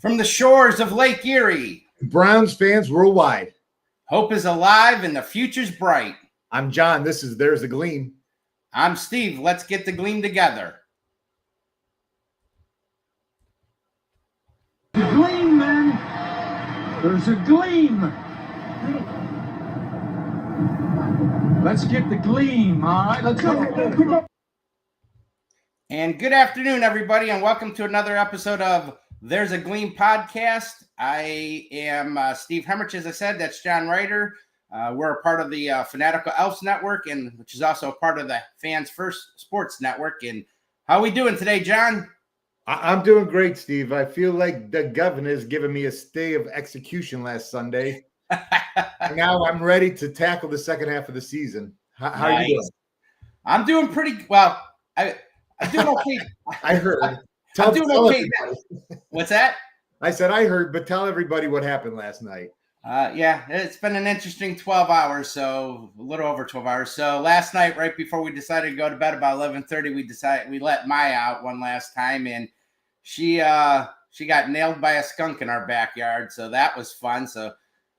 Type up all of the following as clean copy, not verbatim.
From the shores of Lake Erie, Browns fans worldwide. hope is alive and the future's bright. I'm John. There's the Gleam. I'm Steve. Let's get the Gleam together. Gleam, man. There's a gleam. Let's get the gleam, all right? Let's go. And good afternoon, everybody, and welcome to another episode of There's a Gleam podcast. I am Steve Hemmerich, as I said. That's John Ryder. We're a part of the Fanatical Elves Network, and which is also a part of the Fans First Sports Network. And how are we doing today, John? I'm doing great, Steve. I feel like the governor's given me a stay of execution last Sunday. Now I'm ready to tackle the second half of the season. How are you doing? I'm doing pretty well. I'm doing okay. I heard. I'm doing okay. What's that? I said I heard, but tell everybody what happened last night. Yeah, it's been an interesting 12 hours, so a little over 12 hours. So last night, right before we decided to go to bed about 11:30, we let Maya out one last time, and she got nailed by a skunk in our backyard. So that was fun. So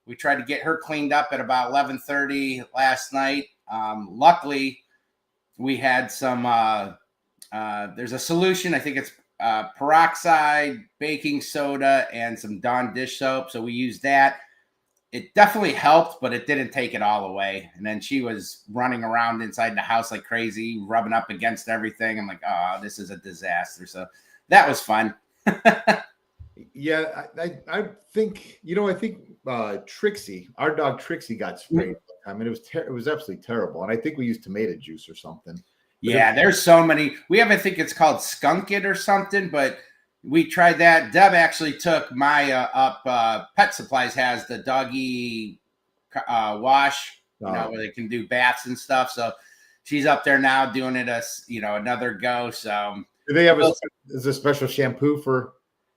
we tried to get her cleaned up at about 11:30 last night. Luckily, we had some. There's a solution. I think it's peroxide, baking soda, and some Dawn dish soap. So we used that. It definitely helped, but it didn't take it all away. And then she was running around inside the house like crazy, rubbing up against everything. I'm like, oh, this is a disaster. So that was fun. Yeah, I think Trixie, our dog Trixie, got sprayed. I mean, it was absolutely terrible. And I think we used tomato juice or something. Yeah, there's so many. We have, I think it's called Skunk It or something, but we tried that. Deb actually took Maya up. Pet Supplies has the doggy wash, where they can do baths and stuff. So she's up there now doing it another go. So do they have a special shampoo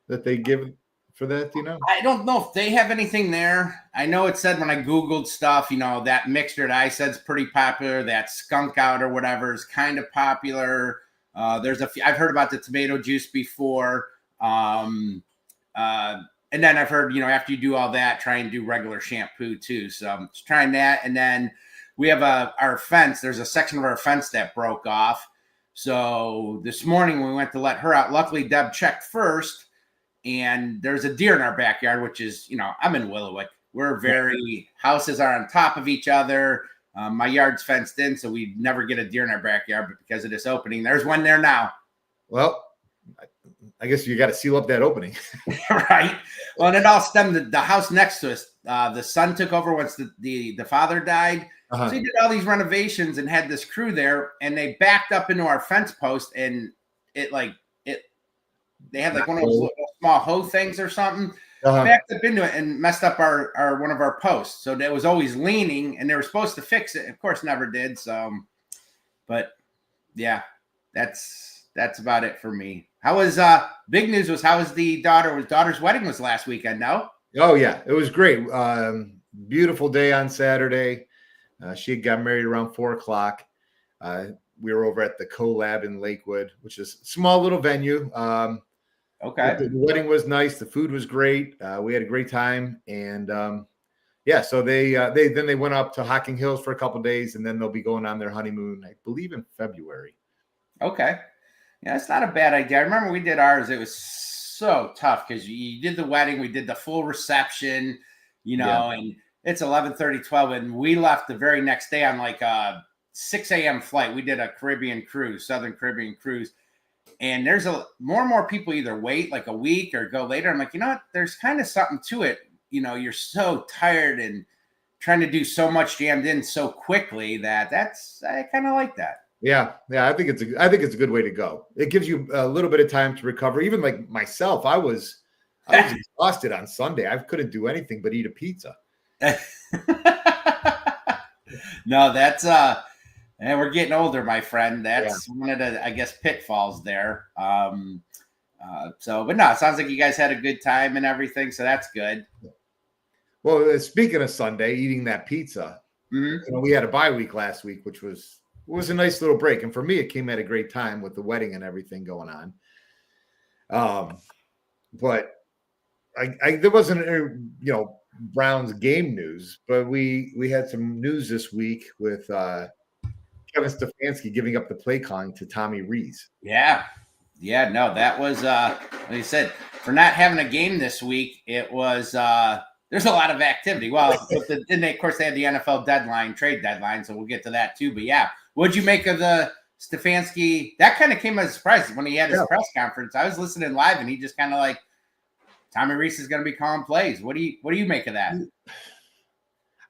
that they give for that? I don't know if they have anything there. I know it said when I Googled stuff, that mixture that I said is pretty popular. That Skunk Out or whatever is kind of popular. There's a few. I've heard about the tomato juice before. And then I've heard, after you do all that, try and do regular shampoo too. So I'm just trying that. And then we have our fence. There's a section of our fence that broke off. So this morning we went to let her out. Luckily, Deb checked first. And there's a deer in our backyard, which is, I'm in Willowick. Houses are on top of each other. My yard's fenced in, so we never get a deer in our backyard. But because of this opening, there's one there now. Well, I guess you got to seal up that opening. Right. Well, and it all stemmed the house next to us. The son took over once the father died. Uh-huh. So he did all these renovations and had this crew there, and they backed up into our fence post, and they had like one of those little small hoe things or something, backed up into it and messed up our one of our posts. So that was always leaning, and they were supposed to fix it. Of course, never did. So, but yeah, that's about it for me. How was big news was how was the daughter's wedding was last weekend? No? Oh yeah, it was great. Beautiful day on Saturday. She had got married around 4:00. We were over at the Co-Lab in Lakewood, which is a small little venue. Okay. The wedding was nice. The food was great. We had a great time. And so they went up to Hocking Hills for a couple of days, and then they'll be going on their honeymoon, I believe, in February. Okay. Yeah, it's not a bad idea. I remember we did ours. It was so tough because you did the wedding, we did the full reception, and it's 11:30, 12, and we left the very next day on like a 6 a.m. flight. We did a Southern Caribbean cruise. And there's more and more people either wait like a week or go later. I'm like, what? There's kind of something to it. You're so tired and trying to do so much jammed in so quickly I kind of like that. Yeah. I think it's a good way to go. It gives you a little bit of time to recover. Even like myself, I was exhausted on Sunday. I couldn't do anything but eat a pizza. No, that's and we're getting older, my friend. That's one of the, I guess, pitfalls there. But no, it sounds like you guys had a good time and everything, so that's good. Well, speaking of Sunday, eating that pizza, we had a bye week last week, which was a nice little break. And for me, it came at a great time with the wedding and everything going on. But there wasn't Browns game news, but we had some news this week with Kevin Stefanski giving up the play calling to Tommy Rees. Yeah. Yeah, no, that was like you said, for not having a game this week, it was there's a lot of activity. Well, then of course they had the NFL trade deadline, so we'll get to that too. But yeah, what'd you make of the Stefanski? That kind of came as a surprise when he had his press conference. I was listening live and he just kind of like, Tommy Rees is going to be calling plays. What do you make of that?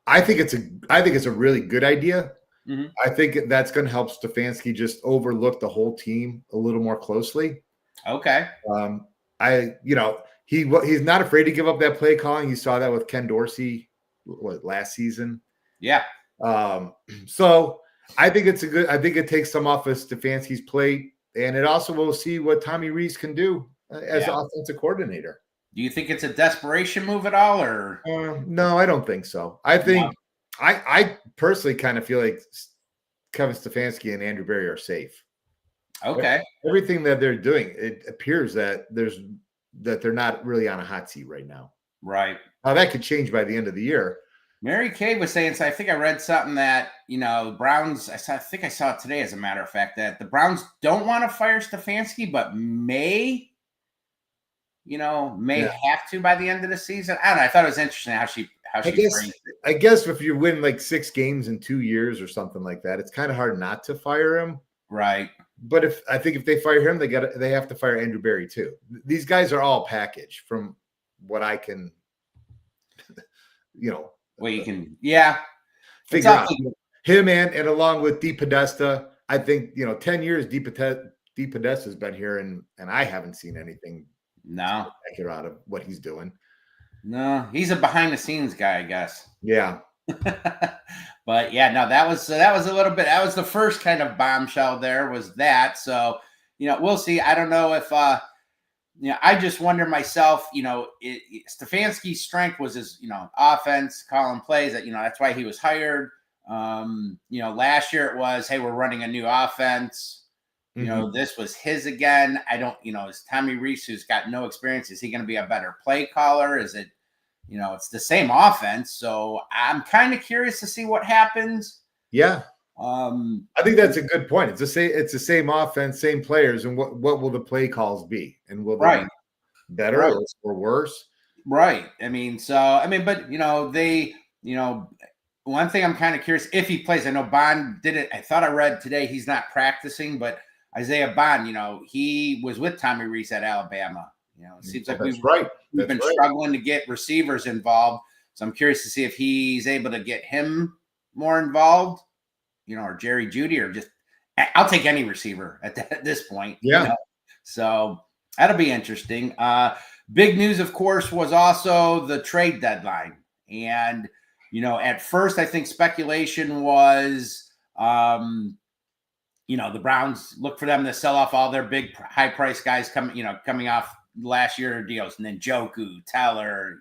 I think it's a really good idea. Mm-hmm. I think that's going to help Stefanski just overlook the whole team a little more closely. Okay. He's not afraid to give up that play calling. You saw that with Ken Dorsey last season. Yeah. So I think I think it takes some off of Stefanski's plate, and it also will see what Tommy Rees can do as offensive coordinator. Do you think it's a desperation move at all, or no? I don't think so. I think I personally kind of feel like Kevin Stefanski and Andrew Berry are safe. Okay. Everything that they're doing, it appears that they're not really on a hot seat right now. Right. Now that could change by the end of the year. Mary Kay was saying, so I think I read something that, Browns, I think I saw it today, as a matter of fact, that the Browns don't want to fire Stefanski, but may have to by the end of the season. I don't know. I thought it was interesting how she phrased it. I guess if you win like 6 games in 2 years or something like that, it's kind of hard not to fire him. Right. But I think if they fire him, they have to fire Andrew Berry too. These guys are all packaged from what I can, figure out. Him and along with Dee Podesta, I think 10 years Dee Podesta's been here and I haven't seen anything spectacular out of what he's doing. No, he's a behind the scenes guy, I guess. Yeah. But yeah, no, that was a little bit. That was the first kind of bombshell. There was that. So we'll see. I don't know if I just wonder myself. Stefanski's strength was his offense, calling plays. That's why he was hired. Last year it was, hey, we're running a new offense. This was his again. I don't. Is Tommy Rees, who's got no experience, is he going to be a better play caller? Is it? It's the same offense, so I'm kind of curious to see what happens. Yeah, I think that's a good point. It's the same offense, same players, and what will the play calls be? And will they be better or worse? Right. But one thing I'm kind of curious if he plays. I know Bond did it. I thought I read today he's not practicing, but Isaiah Bond, he was with Tommy Rees at Alabama. It seems like we've been struggling to get receivers involved. So I'm curious to see if he's able to get him more involved, or Jerry Jeudy, or just I'll take any receiver at this point. Yeah. So that'll be interesting. Big news, of course, was also the trade deadline. And, at first I think speculation was, the Browns look for them to sell off all their big high price guys coming off last year deals, and then Joku, Teller,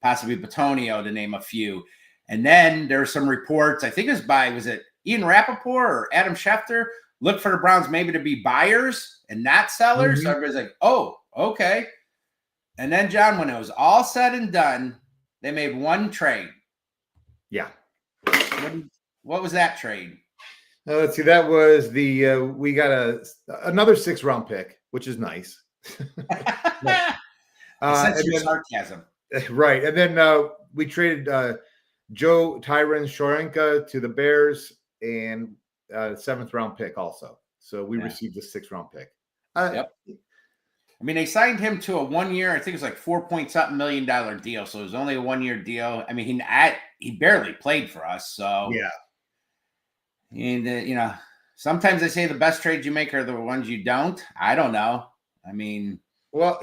possibly Batonio, to name a few. And then there were some reports, I think was it Ian Rappaport or Adam Schefter, look for the Browns maybe to be buyers and not sellers. So everybody's like, oh, okay. And then, John, when it was all said and done, they made one trade. Yeah. What was that trade? Let's see. That was we got another 6th-round pick, which is nice. Sarcasm. Right. And then we traded Joe Tyron Shorenka to the Bears and 7th-round pick also. So we received a 6th-round pick. Yep. They signed him to a 1 year, I think it was like $4 million deal. So it was only a 1 year deal. He barely played for us. So yeah. And sometimes they say the best trades you make are the ones you don't. I don't know. Well,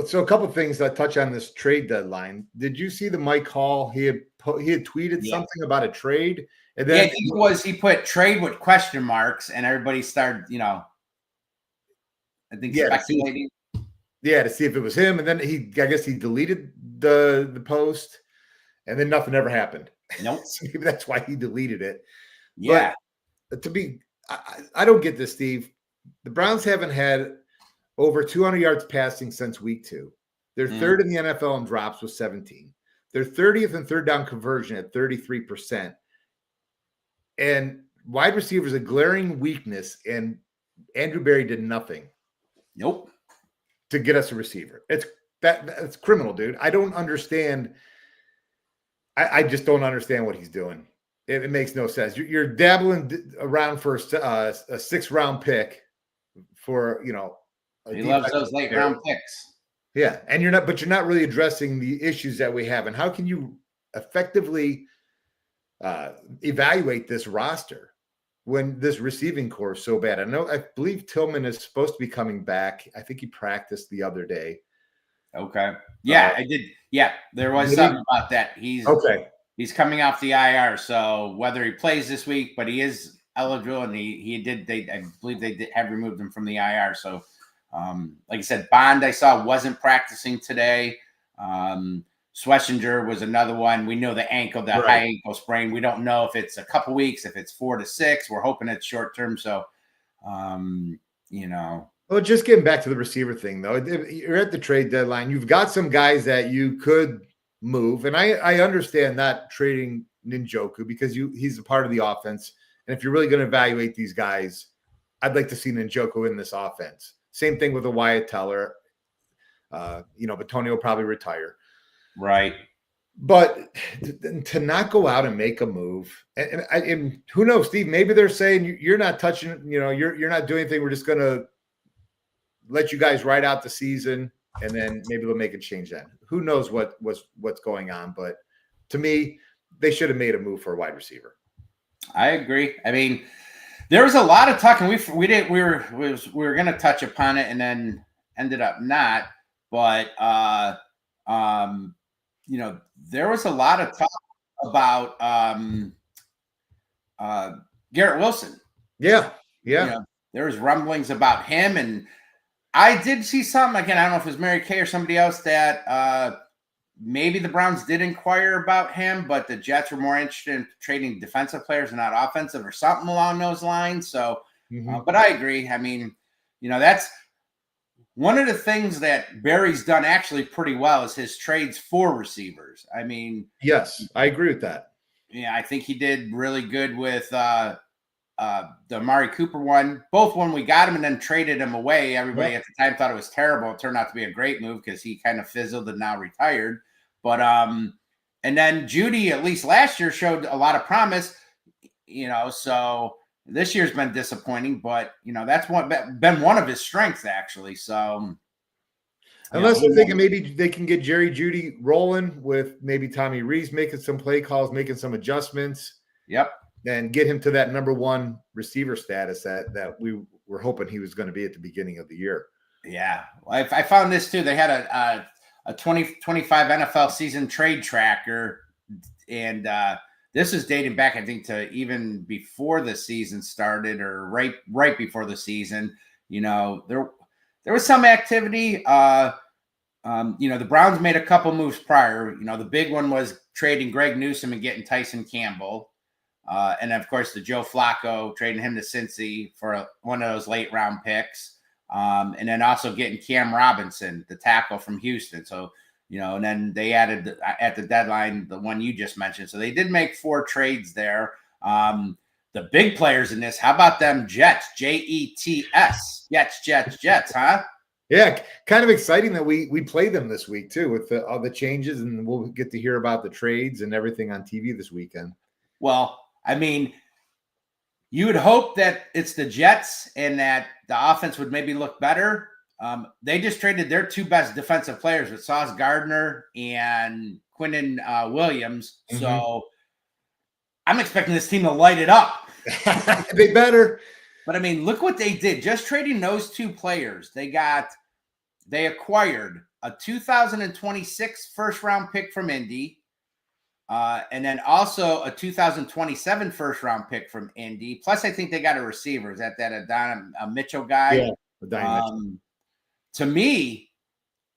so a couple of things that touch on this trade deadline. Did you see the Mike Hall? He had tweeted something about a trade, and then he put trade with question marks, and everybody started, I think speculating. To see if it was him, and then I guess he deleted the post, and then nothing ever happened. Nope. So maybe that's why he deleted it. Yeah. But I don't get this, Steve. The Browns haven't had over 200 yards passing since week 2. They're third in the NFL in drops with 17. They're 30th in third down conversion at 33%. And wide receivers a glaring weakness, and Andrew Berry did nothing. Nope. To get us a receiver. That's criminal, dude. I don't understand. I just don't understand what he's doing. It makes no sense. You're dabbling around for a 6th round pick for, he loves those late round picks. Yeah. And you're not really addressing the issues that we have. And how can you effectively evaluate this roster when this receiving core is so bad? I believe Tillman is supposed to be coming back. I think he practiced the other day. Okay. Yeah, I did. Yeah, there was something about that. He's coming off the IR, so whether he plays this week, but he is eligible, and I believe they have removed him from the IR. So, like I said, Bond I saw wasn't practicing today. Schlesinger was another one. We know the high ankle sprain. We don't know if it's a couple weeks, if it's 4 to 6. We're hoping it's short term. So, Well, just getting back to the receiver thing, though, you're at the trade deadline. You've got some guys that you could move, and I understand not trading Njoku because he's a part of the offense. And if you're really going to evaluate these guys, I'd like to see Njoku in this offense. Same thing with a Wyatt Teller. But Tony will probably retire. Right. But to not go out and make a move, and who knows, Steve, maybe they're saying you're not touching, you're not doing anything. We're just going to let you guys ride out the season, and then maybe they'll make a change then. Who knows what's going on? But to me, they should have made a move for a wide receiver. I agree. I mean, there was a lot of talk, and we were going to touch upon it, and then ended up not. But there was a lot of talk about Garrett Wilson. Yeah. There was rumblings about him, and I did see something, again, I don't know if it was Mary Kay or somebody else, that maybe the Browns did inquire about him, but the Jets were more interested in trading defensive players and not offensive or something along those lines. So, but I agree. I mean, that's one of the things that Barry's done actually pretty well is his trades for receivers. I mean, yes, I agree with that. Yeah, I think he did really good with the Amari Cooper one, both when we got him and then traded him away. Everybody at the time thought it was terrible. It turned out to be a great move because he kind of fizzled and now retired. But and then Judy, at least last year, showed a lot of promise. So this year's been disappointing, but that's been one of his strengths actually. So unless they're thinking maybe they can get Jerry Judy rolling with maybe Tommy Rees making some play calls, making some adjustments. Yep. And get him to that number 1 receiver status that we were hoping he was going to be at the beginning of the year. Yeah. Well, I found this too. They had a 2025 NFL season trade tracker, and this is dating back, I think, to even before the season started or right before the season. There was some activity. The Browns made a couple moves prior. The big one was trading Greg Newsome and getting Tyson Campbell. And of course, the Joe Flacco, trading him to Cincy for one of those late round picks. And then also getting Cam Robinson, the tackle from Houston. So, and then they added at the deadline the one you just mentioned. So they did make 4 trades there. The big players in this, how about them Jets? Jets? Jets, huh? Yeah, kind of exciting that we play them this week too with all the changes, and we'll get to hear about the trades and everything on TV this weekend. Well, I mean, you would hope that it's the Jets and that the offense would maybe look better. They just traded their 2 best defensive players with Sauce Gardner and Quinnen Williams. Mm-hmm. So I'm expecting this team to light it up. They better. But I mean, look what they did. Just trading those 2 players. They acquired a 2026 first round pick from Indy. And then also a 2027 first round pick from Indy. Plus, I think they got a receiver. Is that Adon Mitchell guy? Yeah. To me,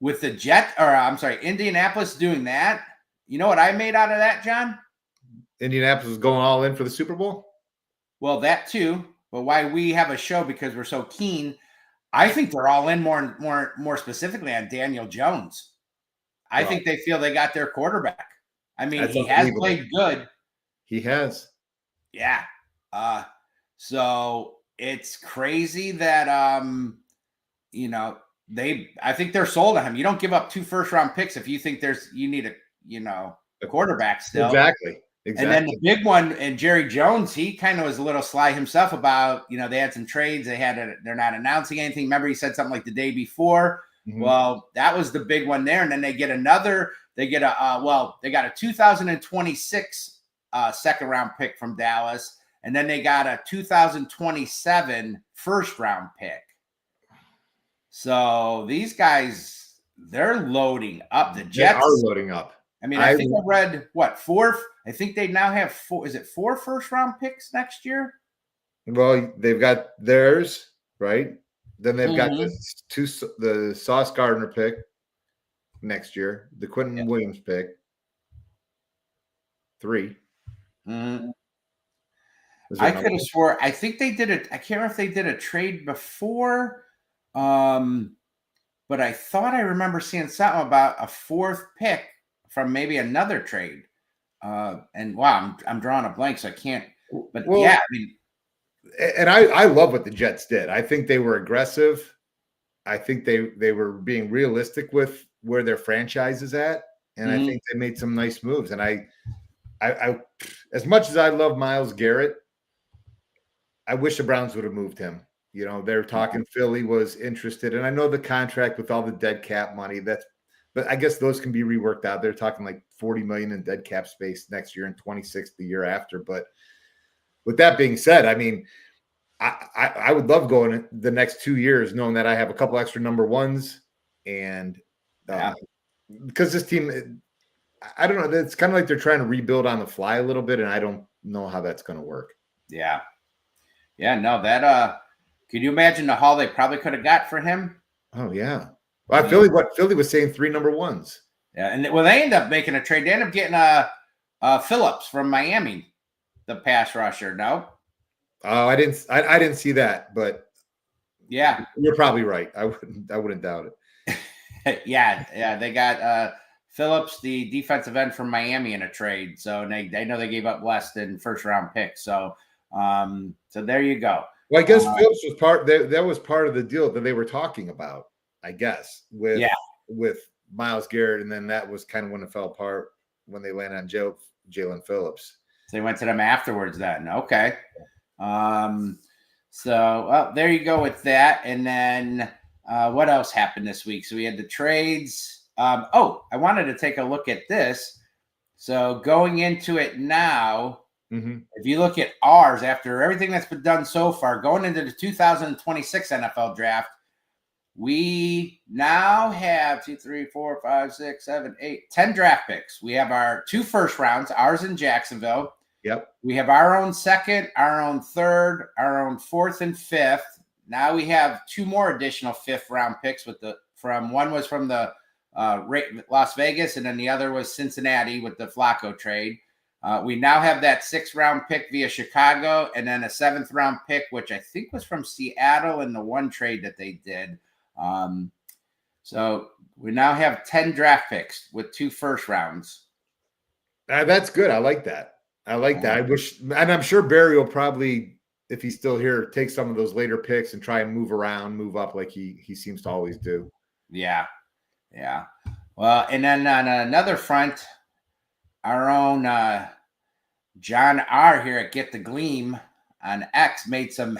with the Indianapolis doing that, you know what I made out of that, John? Indianapolis is going all in for the Super Bowl? Well, that too. But why we have a show because we're so keen. I think they're all in more specifically on Daniel Jones. I think they feel they got their quarterback. I mean, That's he has unbelievable. played good. He has. Yeah. So it's crazy that I think they're sold on him. You don't give up 2 first-round picks if you think you need a quarterback still. Exactly. And then the big one, and Jerry Jones, he kind of was a little sly himself about, they had some trades. They're not announcing anything. Remember, he said something like the day before. Mhm. Well, that was the big one there. And then they get they got a 2026 second round pick from Dallas. And then they got a 2027 first round pick. So these guys, they're loading up. The Jets are loading up. I mean, I think I read 4. I think they now have 4. Is it 4 first round picks next year? Well, they've got theirs, right? Then they've got the Sauce Gardner pick next year, the Quentin Williams pick. 3. Mm-hmm. I could have swore. I think they did it. I can't remember if they did a trade before, but I thought I remember seeing something about a 4th pick from maybe another trade. And wow, I'm drawing a blank, so I can't. But yeah, I mean, and I love what the Jets did. I think they were aggressive. I think they were being realistic with where their franchise is at, and I think they made some nice moves. And I as much as I love Myles Garrett, I wish the Browns would have moved him. They're talking Philly was interested, and I know the contract with all the dead cap money. But I guess those can be reworked out. They're talking like $40 million in dead cap space next year and 26 the year after. But with that being said, I mean, I would love going the next 2 years knowing that I have a couple extra number ones, and because this team, I don't know, it's kind of like they're trying to rebuild on the fly a little bit, and I don't know how that's going to work. Yeah. No, that could you imagine the haul they probably could have got for him? Oh yeah. Well, Philly was saying 3 number ones. Yeah, and they ended up making a trade. They ended up getting Phillips from Miami, the pass rusher. No. Oh, I didn't see that, but yeah, you're probably right. I wouldn't doubt it. yeah, they got Phillips, the defensive end from Miami, in a trade. So they know they gave up less than first round picks. So so there you go. Well, I guess Phillips was that was part of the deal that they were talking about, I guess, with Myles Garrett, and then that was kind of when it fell apart when they landed on Jalen Phillips. So they went to them afterwards then. Okay. So there you go with that. And then what else happened this week? So we had the trades. I wanted to take a look at this. So going into it now, if you look at ours, after everything that's been done so far, going into the 2026 NFL draft, we now have 2, 3, 4, 5, 6, 7, 8, 10 draft picks. We have our 2 first rounds, ours in Jacksonville. Yep. We have our own 2nd, our own 3rd, our own 4th and 5th. Now we have 2 more additional 5th round picks one was from the Las Vegas, and then the other was Cincinnati with the Flacco trade. We now have that 6th round pick via Chicago, and then a 7th round pick, which I think was from Seattle in the one trade that they did. So we now have 10 draft picks with 2 first rounds. That's good. I like that. I wish, and I'm sure Barry will probably, if he's still here, take some of those later picks and try and move up like he seems to always do. Yeah. Well, and then on another front, our own John R. here at Get the Gleam on X made some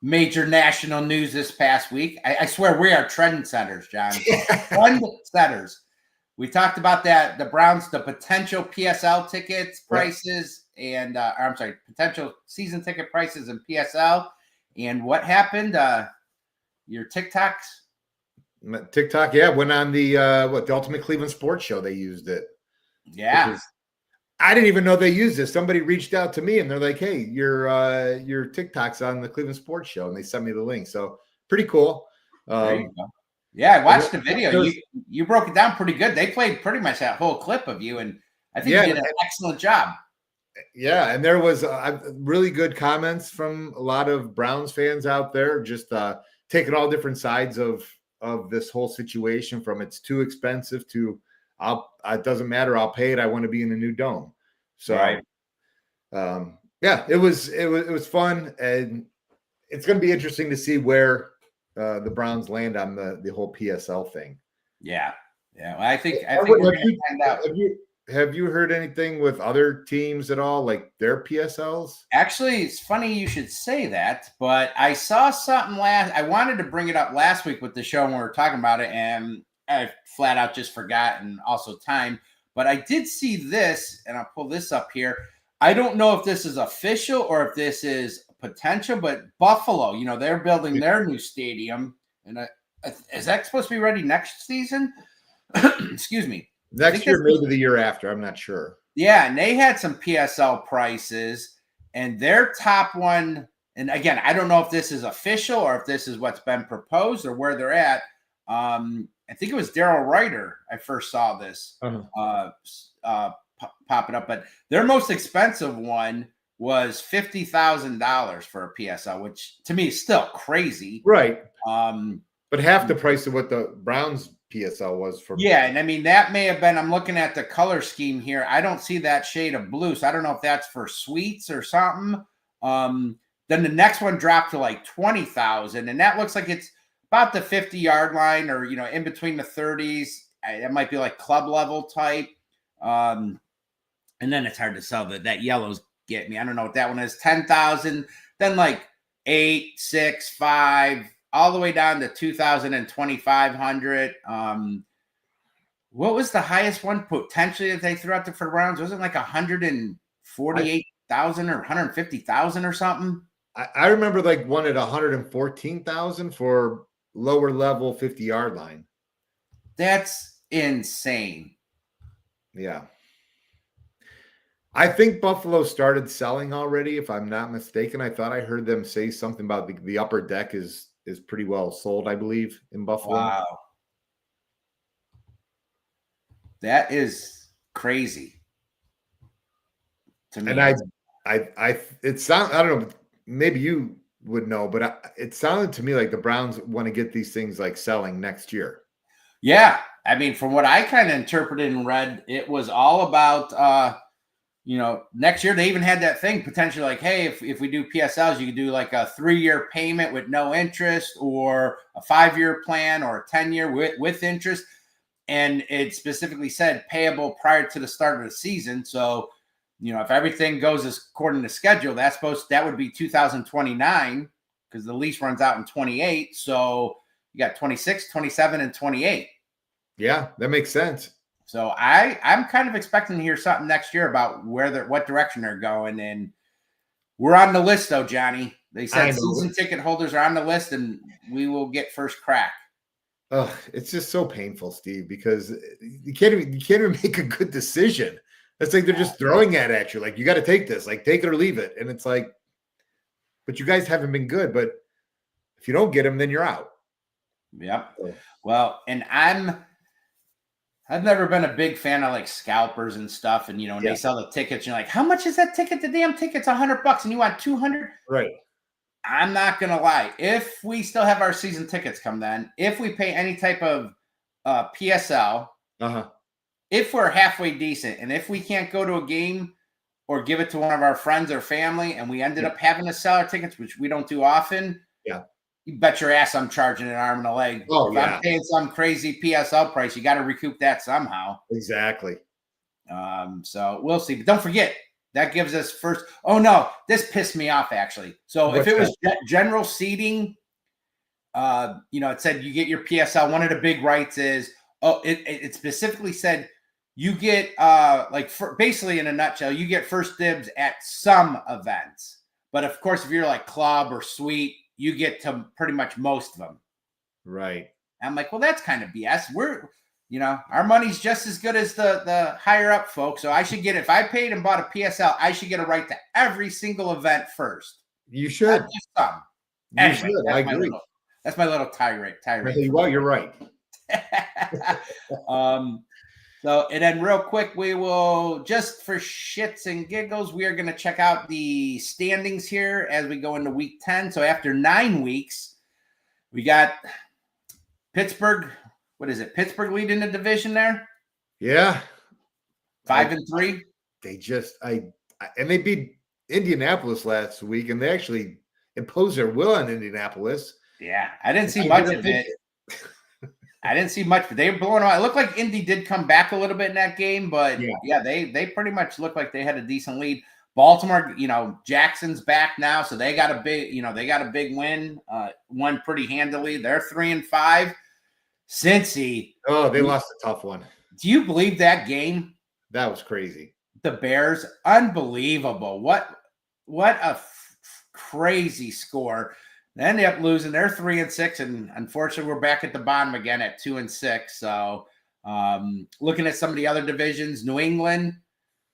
major national news this past week. I swear we are trendsetters, John. Trendsetters. We talked about that, the Browns, the potential PSL tickets prices, and potential season ticket prices and PSL. And what happened? Your TikTok, went on the Ultimate Cleveland Sports Show. They used it. Yeah. I didn't even know they used this. Somebody reached out to me and they're like, "Hey, your TikTok's on the Cleveland Sports Show," and they sent me the link. So pretty cool. There you go. Yeah, I watched the video. You broke it down pretty good. They played pretty much that whole clip of you, and I think you did an excellent job. Yeah, and there was really good comments from a lot of Browns fans out there, just taking all different sides of this whole situation, from it's too expensive to it doesn't matter. I'll pay it. I want to be in a new dome. So, Right. yeah, it was fun, and it's going to be interesting to see where the Browns land on the whole PSL thing. Yeah. Well, I think we're going to find out. Have you heard anything with other teams at all, like their PSLs? Actually, it's funny you should say that, but I saw something I wanted to bring it up last week with the show when we were talking about it, and I flat out just forgot, and also time. But I did see this, and I'll pull this up here. I don't know if this is official or if this is potential, but Buffalo, they're building their new stadium, and is that supposed to be ready next season? Excuse me. Next year, maybe the year after. I'm not sure. Yeah, and they had some PSL prices, and their top one, and again, I don't know if this is official or if this is what's been proposed or where they're at. I think it was Daryl Ryder. I first saw this popping up, but their most expensive one was $50,000 for a PSL, which to me is still crazy. Right. But half the price of what the Browns PSL was for. Yeah, and I mean that may have been. I'm looking at the color scheme here. I don't see that shade of blue, so I don't know if that's for suites or something. Then the next one dropped to like 20,000, and that looks like it's about the 50-yard line, or in between the 30s. It might be like club level type. And then it's hard to sell that yellow's get me. I don't know what that one is. 10,000. Then like 8, 6, 5. All the way down to 2,000 and 2,500. What was the highest one potentially that they threw out there for the Browns? Was it like 148,000 or 150,000 or something? I remember like one at 114,000 for lower level 50-yard line. That's insane. Yeah. I think Buffalo started selling already, if I'm not mistaken. I thought I heard them say something about the upper deck is pretty well sold, I believe, in Buffalo. Wow. That is crazy to me. And it sounds, I don't know, maybe you would know, but it sounded to me like the Browns want to get these things like selling next year. Yeah. I mean, from what I kind of interpreted and read, it was all about, next year they even had that thing potentially like, hey, if we do PSLs, you could do like a 3-year payment with no interest, or a 5-year plan, or a 10-year with interest. And it specifically said payable prior to the start of the season. So, if everything goes according to schedule, that would be 2029, because the lease runs out in 28. So you got 26, 27, and 28. Yeah, that makes sense. So I'm kind of expecting to hear something next year about what direction they're going. And we're on the list, though, Johnny. They said season ticket holders are on the list, and we will get first crack. Oh, it's just so painful, Steve, because you can't even make a good decision. It's like they're just throwing it at you. Like, you got to take this, like take it or leave it. And it's like, but you guys haven't been good. But if you don't get them, then you're out. Yep. So. Well, and I've never been a big fan of like scalpers and stuff. And, when they sell the tickets, you're like, how much is that ticket? The damn ticket's $100 and you want 200. Right. I'm not going to lie. If we still have our season tickets come then, if we pay any type of PSL, if we're halfway decent, and if we can't go to a game or give it to one of our friends or family, and we ended up having to sell our tickets, which we don't do often, you bet your ass I'm charging an arm and a leg. Oh, if I'm paying some crazy PSL price, you got to recoup that somehow. Exactly. So we'll see. But don't forget, that gives us first. Oh, no, this pissed me off, actually. So if it was general seating, it said you get your PSL. One of the big rights is, it specifically said you get, basically in a nutshell, you get first dibs at some events. But, of course, if you're like club or suite, you get to pretty much most of them. Right. I'm like, well, that's kind of BS. We're, our money's just as good as the higher up folks. So I should get, if I paid and bought a PSL, I should get a right to every single event first. You should. Not just some. You should. I agree. That's my little tirade. Well, you're right. So, and then real quick, we will, just for shits and giggles, we are going to check out the standings here as we go into week 10. So after 9 weeks, we got Pittsburgh. What is it? Pittsburgh leading the division there? Yeah. 5-3. They just and they beat Indianapolis last week, and they actually imposed their will on Indianapolis. Yeah, I didn't see I much didn't of think it. I didn't see much, but they were blowing away. It looked like Indy did come back a little bit in that game, but yeah, they pretty much looked like they had a decent lead. Baltimore, Jackson's back now, so they got a big win, won pretty handily. They're 3-5. Cincy, they lost a tough one. do you believe that game? That was crazy. The Bears, unbelievable. What a crazy score. They ended up losing. They're 3-6, and unfortunately, we're back at the bottom again at 2-6. So, looking at some of the other divisions, New England,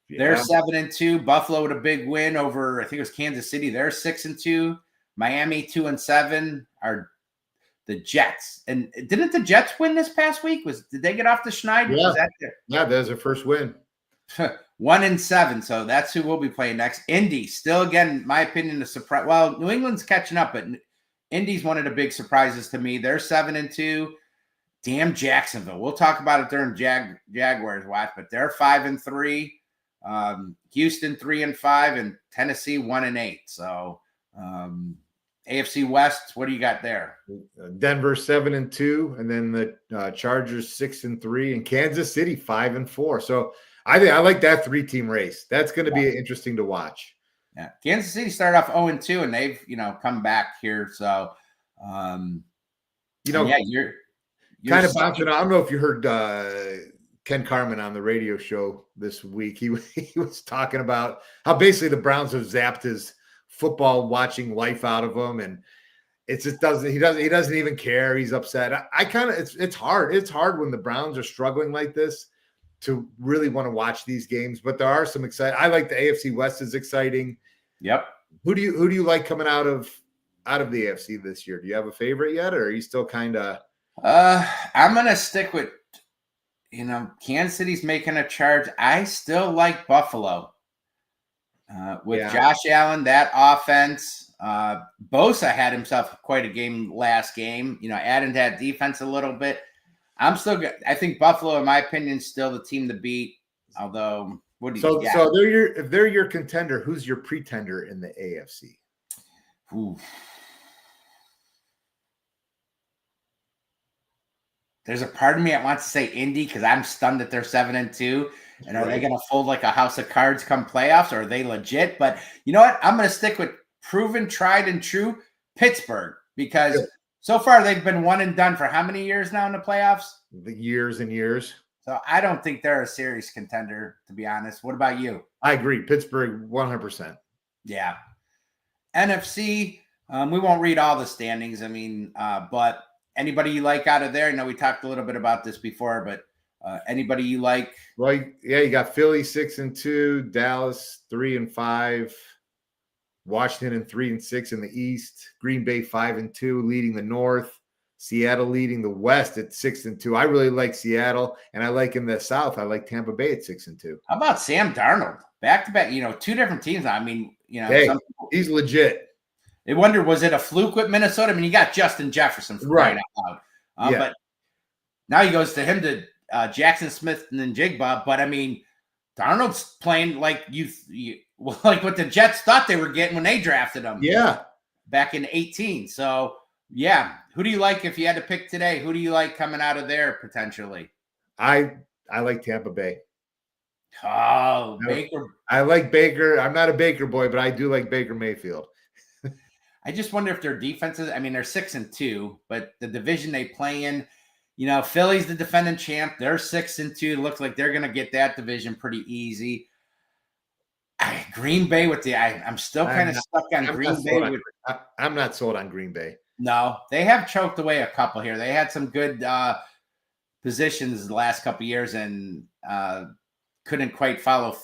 they're 7-2. Buffalo with a big win over, I think it was Kansas City. They're 6-2. Miami 2-7 are the Jets. And didn't the Jets win this past week? Did they get off the schneid? Yeah, that was their first win. 1-7. So that's who we'll be playing next. Indy, still again, my opinion, a surprise. Well, New England's catching up, but Indy's one of the big surprises to me. They're 7-2. Damn Jacksonville. We'll talk about it during Jaguars watch, but they're 5-3. Houston 3-5, and Tennessee 1-8. So AFC West, what do you got there? Denver 7-2, and then the Chargers 6-3, and Kansas City 5-4. So I think I like that 3-team race. That's going to be interesting to watch. Yeah, Kansas City started off 0-2, and they've come back here. So, you're kind of bouncing. I don't know if you heard Ken Carman on the radio show this week. He was talking about how basically the Browns have zapped his football watching life out of him, and he doesn't even care. He's upset. It's hard. It's hard when the Browns are struggling like this to really want to watch these games, but there are some exciting. I like the AFC West is exciting. Yep. Who do you like coming out of the AFC this year? Do you have a favorite yet, or are you still kind of? I'm gonna stick with, Kansas City's making a charge. I still like Buffalo. With Josh Allen, that offense. Bosa had himself quite a game last game. Adding to that defense a little bit. I'm still good. I think Buffalo, in my opinion, is still the team to beat. Although, so if they're your contender, who's your pretender in the AFC? Ooh. There's a part of me that wants to say Indy because I'm stunned that they're 7-2. And are they going to fold like a house of cards come playoffs, or are they legit? But you know what? I'm going to stick with proven, tried and true Pittsburgh, because so far they've been one and done for how many years now in the playoffs? The years and years. So I don't think they're a serious contender, to be honest. What about you? I agree. Pittsburgh, 100%. Yeah. NFC, we won't read all the standings. I mean, but anybody you like out of there? I know we talked a little bit about this before, but anybody you like? Well, yeah, you got Philly 6-2, Dallas 3-5, Washington 3-6 in the East, Green Bay 5-2, leading the North, Seattle leading the West at 6-2. I really like Seattle, and I like in the South. I like Tampa Bay at 6-2. How about Sam Darnold? Back to back, two different teams. I mean, some people, he's legit. They wonder, was it a fluke with Minnesota? I mean, you got Justin Jefferson for crying out loud. But now he goes to him to Jackson Smith and then Jigba. But I mean, Darnold's playing like like what the Jets thought they were getting when they drafted him. Yeah, back in 2018. So yeah, who do you like if you had to pick today? Who do you like coming out of there potentially? I like Tampa Bay. Oh, Baker. I like Baker. I'm not a Baker boy, but I do like Baker Mayfield. I just wonder if their defenses, I mean, they're 6-2, but the division they play in, Philly's the defending champ. They're 6-2. It looks like they're going to get that division pretty easy. Green Bay I'm still kind of stuck on Green Bay. I'm not sold on Green Bay. No, they have choked away a couple here. They had some good positions the last couple of years and couldn't quite follow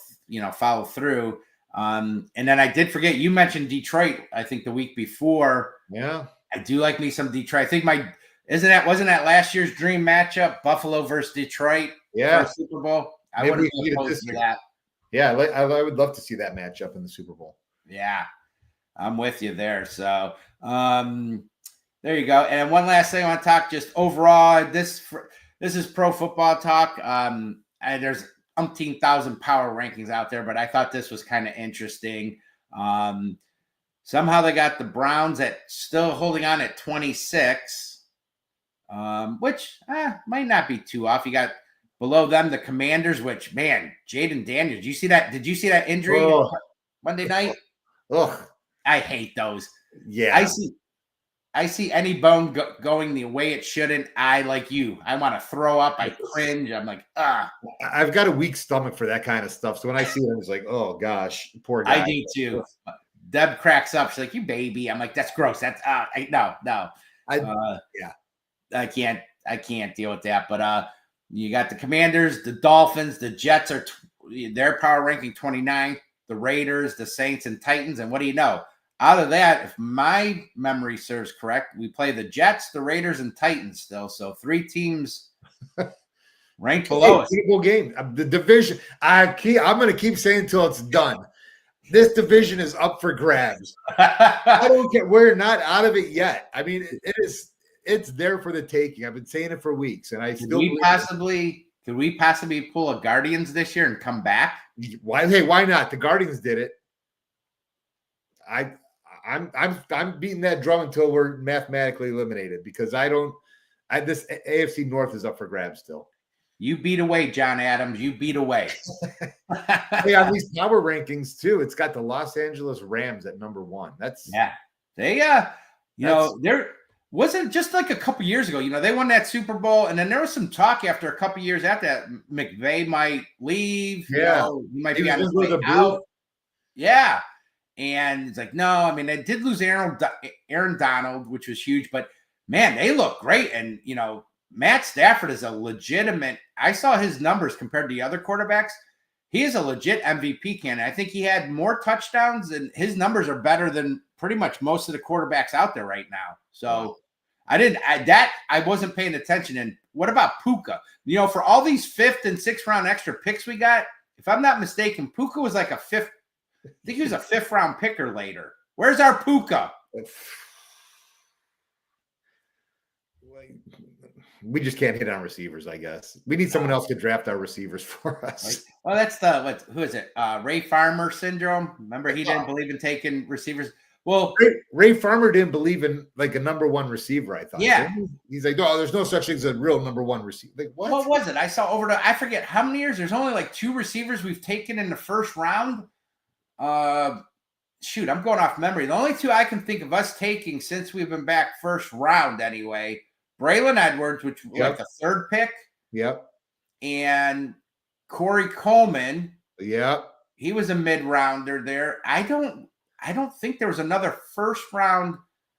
through. And then I did forget, you mentioned Detroit, I think the week before. Yeah. I do like me some Detroit. I think wasn't that last year's dream matchup, Buffalo versus Detroit? Yeah. For Super Bowl. I wouldn't be opposed to that. Yeah, I would love to see that matchup in the Super Bowl. Yeah, I'm with you there. So there you go. And one last thing I want to talk just overall. This is Pro Football Talk. there's umpteen thousand power rankings out there, but I thought this was kind of interesting. Somehow they got the Browns at still holding on at 26, which might not be too off. You got below them the Commanders, which, man, Jaden Daniels. Did you see that? Did you see that injury Monday night? Ugh. I hate those. Yeah. I see any bone going the way it shouldn't. I like you. I want to throw up. I cringe. I'm like, I've got a weak stomach for that kind of stuff. So when I see it, it's like, oh gosh, poor guy. I do too. Deb cracks up. She's like, "You baby." I'm like, "That's gross. That's no." I can't deal with that. But you got the Commanders, the Dolphins, the Jets are their power ranking 29. The Raiders, the Saints, and Titans. And what do you know? Out of that, if my memory serves correct, we play the Jets, the Raiders, and Titans still. So 3 teams ranked below us. Equal game. The division. I'm going to keep saying until it's done. This division is up for grabs. I don't care. We're not out of it yet. I mean, it's there for the taking. I've been saying it for weeks, and I still could we possibly pull a Guardians this year and come back? Why? Hey, why not? The Guardians did it. I'm beating that drum until we're mathematically eliminated because this AFC North is up for grabs still. You beat away, John Adams. You beat away. Hey, on these power rankings too, it's got the Los Angeles Rams at number 1. That's there wasn't just like a couple years ago. They won that Super Bowl, and then there was some talk after a couple years after that McVay might leave. Yeah, he might be on his way out. Yeah, and it's like no. I mean, they did lose Aaron Donald, which was huge, but man, they look great, and Matt Stafford is a legitimate. I saw his numbers compared to the other quarterbacks. He is a legit MVP candidate. I think he had more touchdowns, and his numbers are better than pretty much most of the quarterbacks out there right now. So I wasn't paying attention. And what about Puka? For all these 5th and 6th round extra picks we got, if I'm not mistaken, Puka was like I think he was a 5th round picker later. Where's our Puka? We just can't hit on receivers, I guess. We need someone else to draft our receivers for us. Well, that's who is it? Ray Farmer syndrome. Remember, he didn't believe in taking receivers. Well, Ray Farmer didn't believe in like a number 1 receiver, I thought. Yeah. He's like, no, there's no such thing as a real number 1 receiver. Like, what was it? I saw I forget how many years. There's only like 2 receivers we've taken in the first round. Shoot, I'm going off memory. The only 2 I can think of us taking since we've been back first round anyway. Braylon Edwards, which was like the 3rd pick. Yep. And Corey Coleman. Yep. He was a mid-rounder there. I don't think there was another first round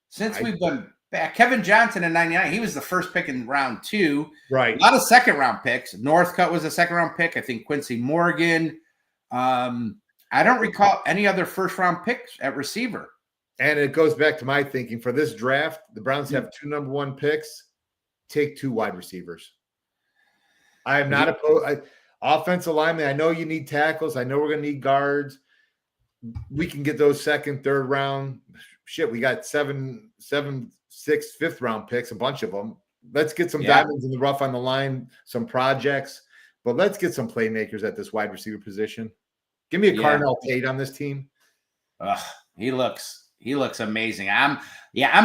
since we've been back. Kevin Johnson in 99. He was the first pick in round 2. Right. A lot of 2nd round picks. Northcutt was a 2nd round pick. I think Quincy Morgan. I don't recall any other first round picks at receiver. And it goes back to my thinking for this draft. The Browns have 2 number 1 picks. Take 2 wide receivers. I am not opposed. Offensive lineman. I know you need tackles. I know we're going to need guards. We can get those 2nd, 3rd round. Shit, we got 7, 6th, 5th round picks, a bunch of them. Let's get some diamonds in the rough on the line, some projects, but let's get some playmakers at this wide receiver position. Give me a Carnell Tate on this team. He looks amazing. I'm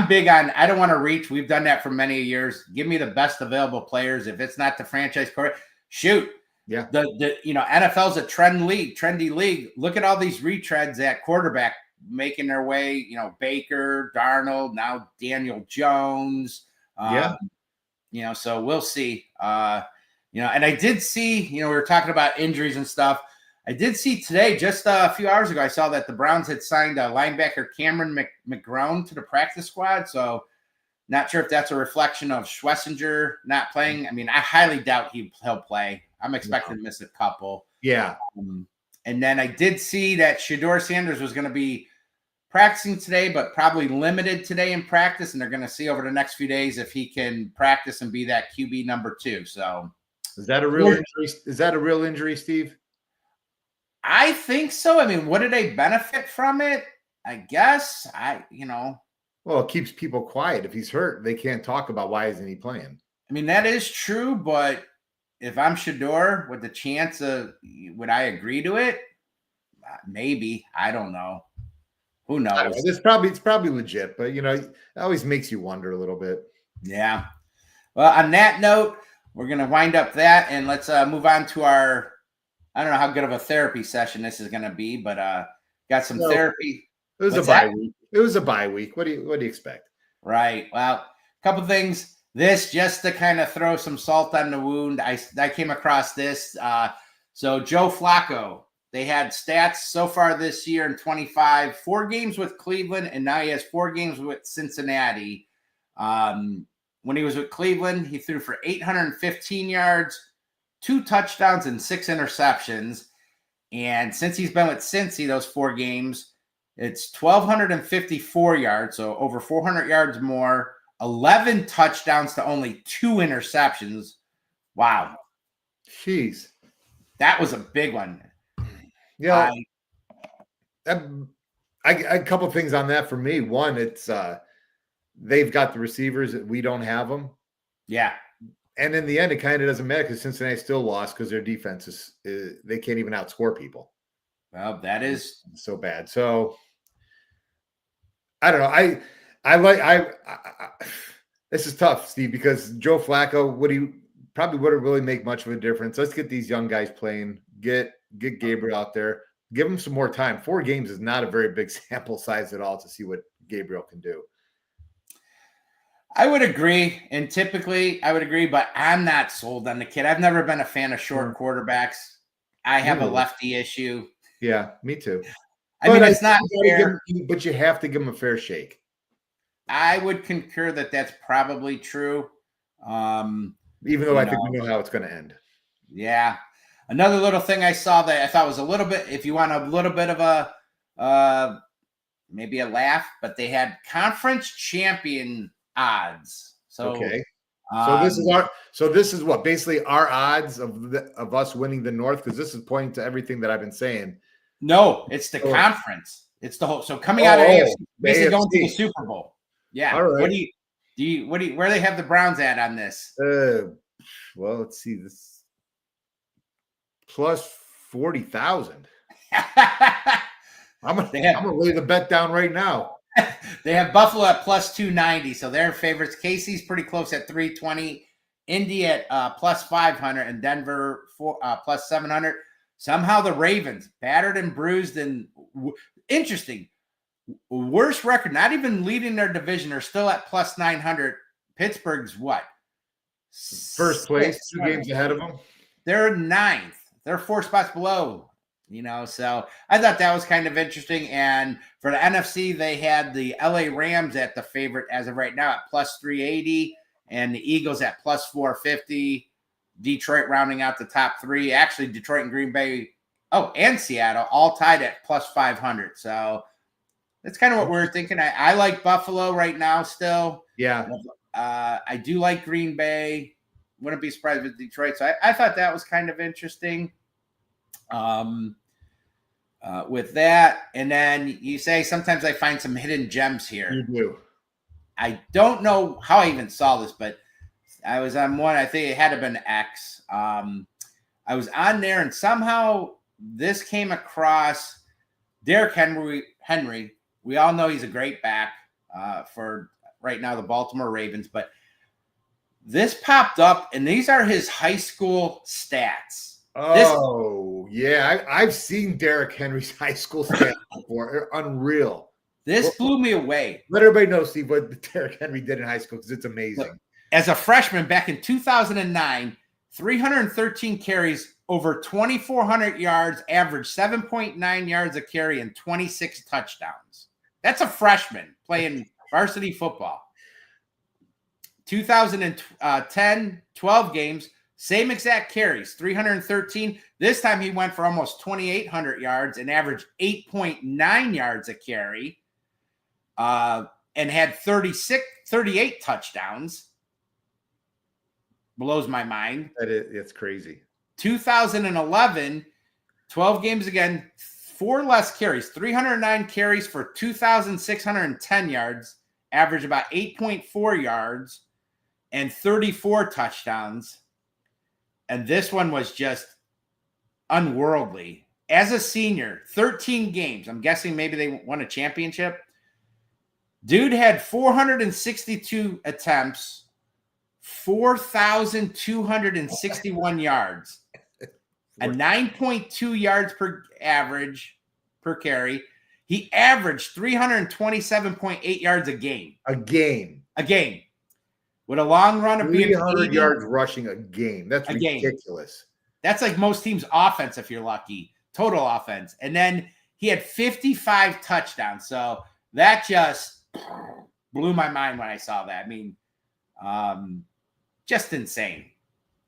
big on. I don't want to reach. We've done that for many years. Give me the best available players. If it's not the franchise quarterback, shoot. Yeah. The NFL's a trendy league. Look at all these retreads at quarterback making their way. Baker, Darnold, now Daniel Jones. So we'll see. And I did see. We were talking about injuries and stuff. I did see today, just a few hours ago, I saw that the Browns had signed a linebacker Cameron McGrone to the practice squad. So not sure if that's a reflection of Schlesinger not playing. I mean, I highly doubt he'll play. I'm expecting to miss a couple. Yeah. And then I did see that Shedeur Sanders was going to be practicing today, but probably limited today in practice. And they're going to see over the next few days if he can practice and be that QB number 2. So is that a real injury? Is that a real injury, Steve? I think so. I mean, what do they benefit from it? I guess Well, it keeps people quiet. If he's hurt, they can't talk about why isn't he playing. I mean, that is true, but if I'm Shador with the chance of, would I agree to it? Maybe. I don't know. Who I don't knows? know. It's probably legit, but it always makes you wonder a little bit. Yeah. Well, on that note, we're gonna wind up that, and let's move on to our. I don't know how good of a therapy session this is gonna be, but got some therapy. It was What's a bye that? week. It was a bye week. What do you expect? Right. Well, a couple things. This just to kind of throw some salt on the wound. I came across this. So Joe Flacco, they had stats so far this year in 25, 4 games with Cleveland, and now he has 4 games with Cincinnati. When he was with Cleveland, he threw for 815 yards, 2 touchdowns, and 6 interceptions. And since he's been with Cincy, those 4 games, it's 1,254 yards, so over 400 yards more, 11 touchdowns to only 2 interceptions. Wow. Jeez. That was a big one. Yeah. A couple of things on that for me. One, it's they've got the receivers that we don't have them. Yeah. And in the end, it kind of doesn't matter because Cincinnati still lost because their defense is they can't even outscore people. Well, that is so bad. So I don't know. I this is tough, Steve, because Joe Flacco probably wouldn't really make much of a difference. Let's get these young guys playing. Get Gabriel out there. Give him some more time. 4 games is not a very big sample size at all to see what Gabriel can do. I would agree, and typically I would agree, but I'm not sold on the kid. I've never been a fan of short quarterbacks. I have a lefty issue. Yeah, me too. I mean, it's not fair. But you have to give him a fair shake. I would concur that that's probably true. Even though I think we know how it's going to end. Yeah. Another little thing I saw that I thought was a little bit, if you want a little bit of a maybe a laugh, but they had conference champion odds. So okay. So this is what basically our odds of us winning the North, because this is pointing to everything that I've been saying. No, it's the conference. It's the whole. So coming out of AFC, basically going to the Super Bowl. Yeah. All right. What do you where do they have the Browns at on this? Well, let's see this plus 40,000. I'm gonna lay the bet down right now. They have Buffalo at plus 290, so they're favorites. KC's pretty close at 320, Indy at plus 500, and Denver plus 700. Somehow the Ravens, battered and bruised, and interesting, worst record, not even leading their division, are still at plus 900. Pittsburgh's what? First place, 2 games ahead of them. They're 9th. They're 4 spots below. So I thought that was kind of interesting. And for the NFC, they had the LA Rams at the favorite as of right now at plus 380, and the Eagles at plus 450. Detroit rounding out the top 3. Actually, Detroit and Green Bay, and Seattle all tied at plus 500. So that's kind of what we're thinking. I like Buffalo right now still. Yeah. I do like Green Bay. Wouldn't be surprised with Detroit. So I thought that was kind of interesting. With that, and then you say sometimes I find some hidden gems here. You do. I don't know how I even saw this, but I was on one. I think it had to have been X. I was on there, and somehow this came across Derrick Henry. We all know he's a great back for right now the Baltimore Ravens, but this popped up, and these are his high school stats. Yeah. I've seen Derrick Henry's high school stats before. They're unreal. This blew me away. Let everybody know, Steve, what Derrick Henry did in high school, because it's amazing. Look, as a freshman back in 2009, 313 carries, over 2,400 yards, averaged 7.9 yards a carry, and 26 touchdowns. That's a freshman playing varsity football. 2010, 12 games, same exact carries, 313. This time he went for almost 2,800 yards and averaged 8.9 yards a carry, and had 38 touchdowns. Blows my mind. It's crazy. 2011, 12 games again, 4 less carries, 309 carries for 2,610 yards, average about 8.4 yards, and 34 touchdowns. And this one was just unworldly. As a senior, 13 games. I'm guessing maybe they won a championship. Dude had 462 attempts, 4,261 yards, a 9.2 yards per average per carry. He averaged 327.8 yards a game. A game. With a long run of being 300 yards rushing a game. That's ridiculous. Game. That's like most teams' offense if you're lucky. Total offense. And then he had 55 touchdowns. So that just blew my mind when I saw that. I mean, just insane.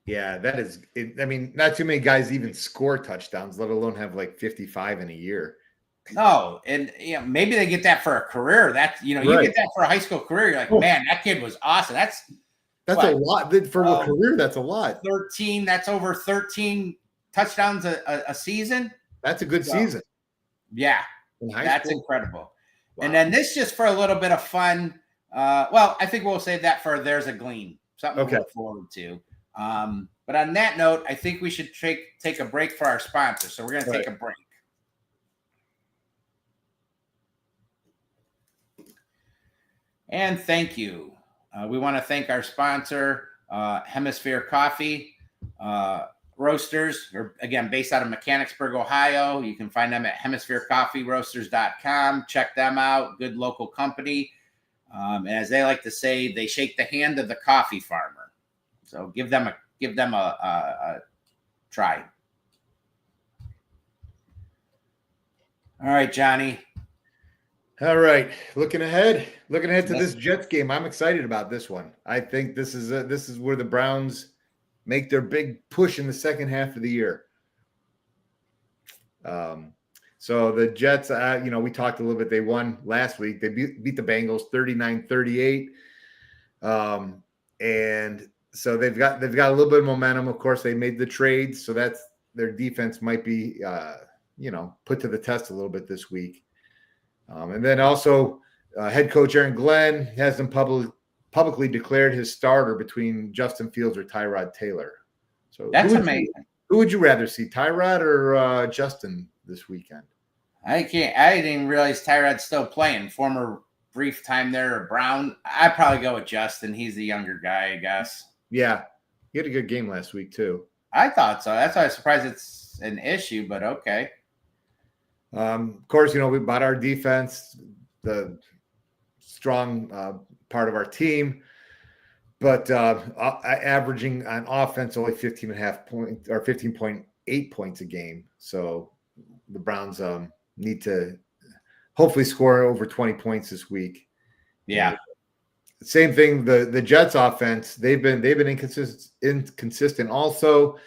Yeah, that is. I mean, not too many guys even score touchdowns, let alone have like 55 in a year. No, and maybe they get that for a career. That's you get that for a high school career. You're like, man, that kid was awesome. That's a lot for a career. That's a lot. 13. That's over 13 touchdowns a season. That's a good season. Yeah, that's incredible. Wow. And then this just for a little bit of fun. I think we'll save that for There's a Gleam. Something to look forward to. But on that note, I think we should take a break for our sponsor. So we're going to take a break. And thank you. We want to thank our sponsor, Hemisphere Coffee Roasters, or again, based out of Mechanicsburg, Ohio. You can find them at hemispherecoffeeroasters.com. Check them out. Good local company. And as they like to say, they shake the hand of the coffee farmer. So give them a try. All right, Johnny. All right, looking ahead to this Jets game. I'm excited about this one. I think this is where the Browns make their big push in the second half of the year. So the Jets, we talked a little bit. They won last week. They beat the Bengals 39-38, and so they've got a little bit of momentum. Of course, they made the trades, so that's their defense might be put to the test a little bit this week. And then also head coach Aaron Glenn has them publicly declared his starter between Justin Fields or Tyrod Taylor. So that's amazing. Who would you rather see, Tyrod or Justin this weekend? I didn't even realize Tyrod's still playing. Former brief time there at Brown. I'd probably go with Justin. He's the younger guy, I guess. Yeah. He had a good game last week, too. I thought so. That's why I was surprised it's an issue, but okay. Of course, we bought our defense, the strong part of our team, but averaging on offense only 15.5 points or 15.8 points a game. So the Browns need to hopefully score over 20 points this week. Yeah. Same thing. The Jets offense, they've been inconsistent. Also,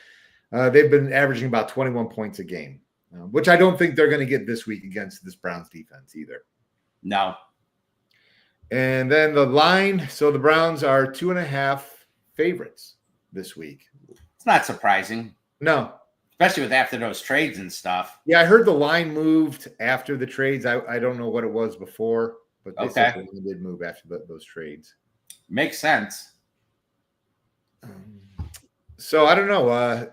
they've been averaging about 21 points a game. Which I don't think they're going to get this week against this Browns defense either. No. And then the line. So the Browns are 2.5 favorites this week. It's not surprising. No. Especially with after those trades and stuff. Yeah, I heard the line moved after the trades. I don't know what it was before, but they said the line did move after those trades. Makes sense. So I don't know.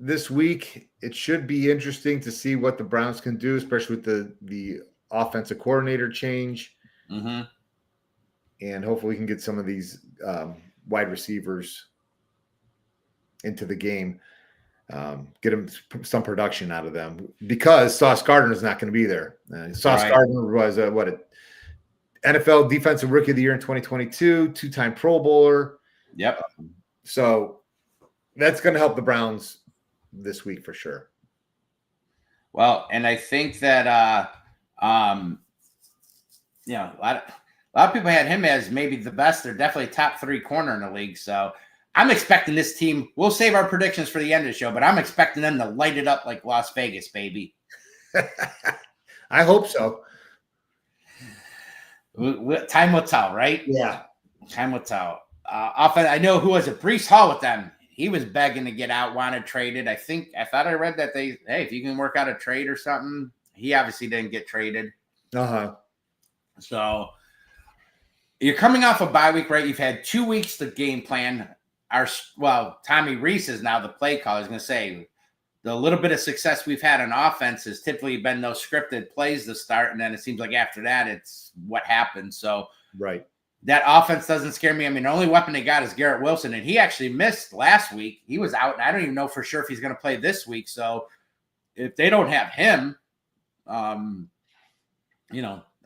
This week, it should be interesting to see what the Browns can do, especially with the offensive coordinator change. Mm-hmm. And hopefully we can get some of these wide receivers into the game, get them some production out of them, because Sauce Gardner is not going to be there. Sauce Gardner was NFL Defensive Rookie of the Year in 2022, two-time Pro Bowler. Yep. So that's going to help the Browns this week for sure. Well, and I think that a lot of people had him as maybe the best. They're definitely top 3 corner in the league. So I'm expecting this team. We'll save our predictions for the end of the show, but I'm expecting them to light it up like Las Vegas, baby. I hope so. Time will tell, right? Yeah, time will tell. Often I know who was it, Breece Hall with them. He was begging to get out, wanted traded. I thought I read that if you can work out a trade or something. He obviously didn't get traded. So you're coming off a bye week, right? You've had 2 weeks to game plan. Tommy Reese is now the play caller. Is going to say the little bit of success we've had on offense has typically been those scripted plays to start, and then it seems like after that it's what happens. So right. That offense doesn't scare me. I mean, the only weapon they got is Garrett Wilson, and he actually missed last week. He was out, and I don't even know for sure if he's going to play this week. So if they don't have him,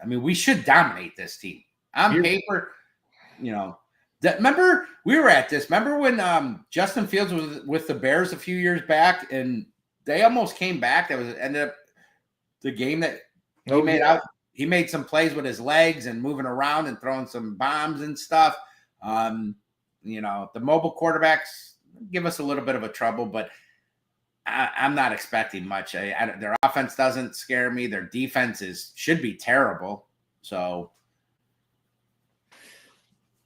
we should dominate this team on paper. Remember we were at this. Remember when Justin Fields was with the Bears a few years back, and they almost came back. That was ended up the game that he made out. He made some plays with his legs and moving around and throwing some bombs and stuff. The mobile quarterbacks give us a little bit of a trouble, but I'm not expecting much. Their offense doesn't scare me. Their defense should be terrible. So,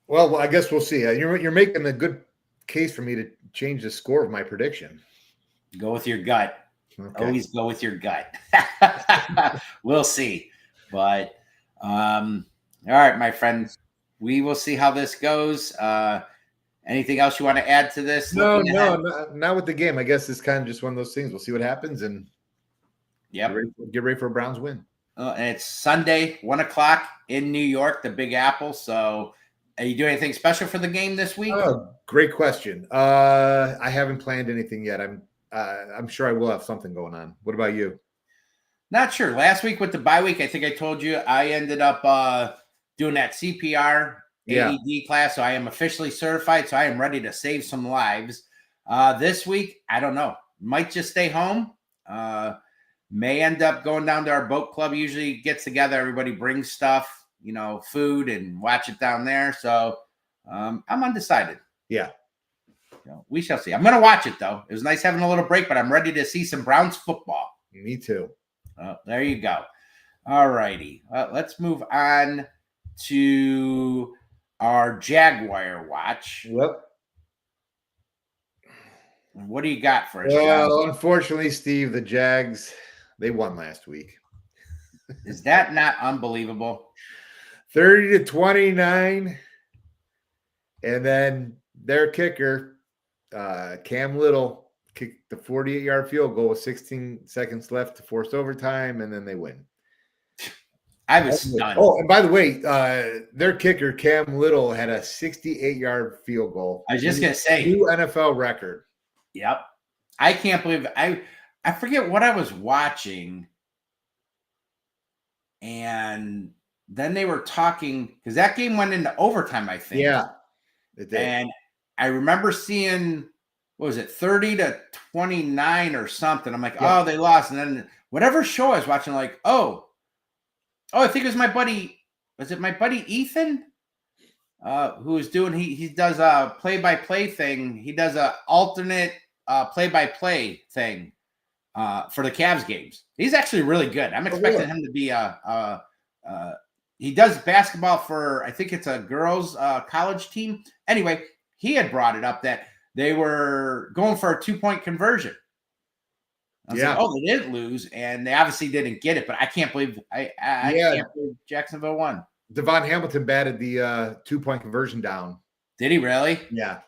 well, I guess we'll see. You're making a good case for me to change the score of my prediction. Go with your gut. Okay. Always go with your gut. We'll see. But all right, my friend, we will see how this goes. Anything else you want to add to this? No, not with the game. I guess it's kind of just one of those things. We'll see what happens, and get ready for a Browns win. And it's Sunday, 1:00 in New York, the Big Apple. So, are you doing anything special for the game this week? Oh, great question. I haven't planned anything yet. I'm sure I will have something going on. What about you? Not sure. Last week with the bye week, I think I told you I ended up doing that CPR AED class. So I am officially certified. So I am ready to save some lives. This week, I don't know. Might just stay home. May end up going down to our boat club. Usually gets together. Everybody brings stuff, food, and watch it down there. So I'm undecided. Yeah. We shall see. I'm going to watch it, though. It was nice having a little break, but I'm ready to see some Browns football. Me too. There you go. All righty. Let's move on to our Jaguar watch. Yep. What do you got for us? Well, unfortunately, Steve, the Jags, they won last week. Is that not unbelievable? 30-29. And then their kicker, Cam Little, kicked the 48-yard field goal with 16 seconds left to force overtime, and then they win. I was stunned. Oh, and by the way, their kicker, Cam Little, had a 68-yard field goal. I was just going to say. New NFL record. Yep. I can't believe it. I forget what I was watching, and then they were talking, because that game went into overtime, I think. Yeah, it did. And I remember seeing, 30-29 or something. I'm like, oh, they lost. And then whatever show I was watching, like, I think it was my buddy. Was it my buddy Ethan? Who was doing, he does a play-by-play thing. He does a alternate play-by-play thing for the Cavs games. He's actually really good. I'm expecting him to be he does basketball for, I think it's a girls college team. Anyway, he had brought it up that they were going for a 2-point conversion. I was like, they didn't lose, and they obviously didn't get it. But I can't believe I can't believe Jacksonville won. Devon Hamilton batted the 2-point conversion down. Did he really? Yeah.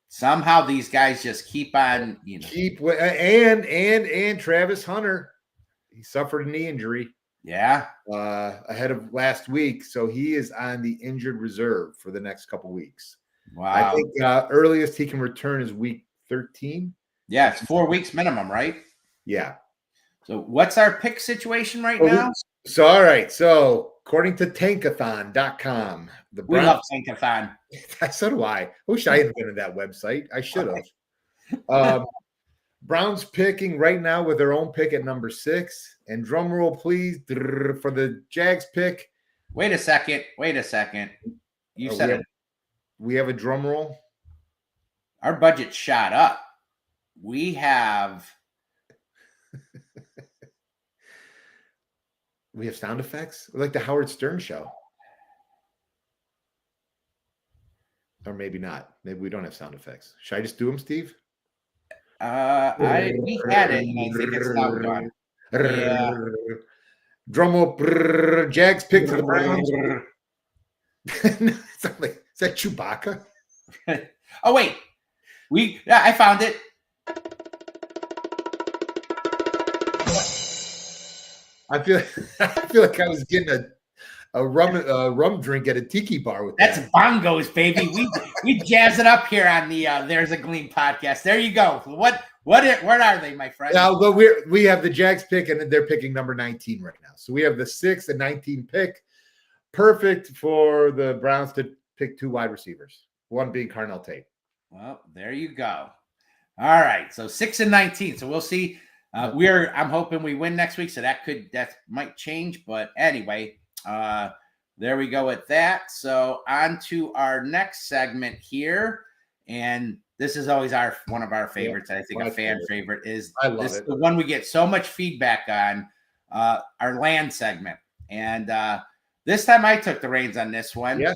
Somehow these guys just keep on, and Travis Hunter, he suffered a knee injury. Yeah. Ahead of last week, so he is on the injured reserve for the next couple weeks. Wow. I think earliest he can return is week 13. Yeah, it's 4 weeks minimum, right? Yeah. So what's our pick situation right now? So, all right. So according to tankathon.com, we love Tankathon. So do I. Wish I had invented that website. I should have. Browns picking right now with their own pick at number 6. And drum roll, please, for the Jags pick. Wait a second. You said it. We have a drum roll. Our budget shot up. We have sound effects, like the Howard Stern show. Or maybe not. Maybe we don't have sound effects. Should I just do them, Steve? We had it, and I think it's now gone. Yeah. Drum roll. Jags pick for the Browns. Is that Chewbacca? Oh, wait. I found it. I feel I feel like I was getting a rum drink at a tiki bar with That's that. bongos, baby. We jazz it up here on the There's a Gleam podcast. There you go. What are they, my friend? Now, but we have the Jags pick, and they're picking number 19 right now. So we have the 6 and 19 pick. Perfect for the Browns to pick 2 wide receivers, one being Carnell Tate. Well, there you go. All right. So 6 and 19. So we'll see. I'm hoping we win next week. So that might change. But anyway, there we go with that. So on to our next segment here. And this is always one of our favorites. I think a fan favorite is the one we get so much feedback on, our land segment. And this time I took the reins on this one. Yeah.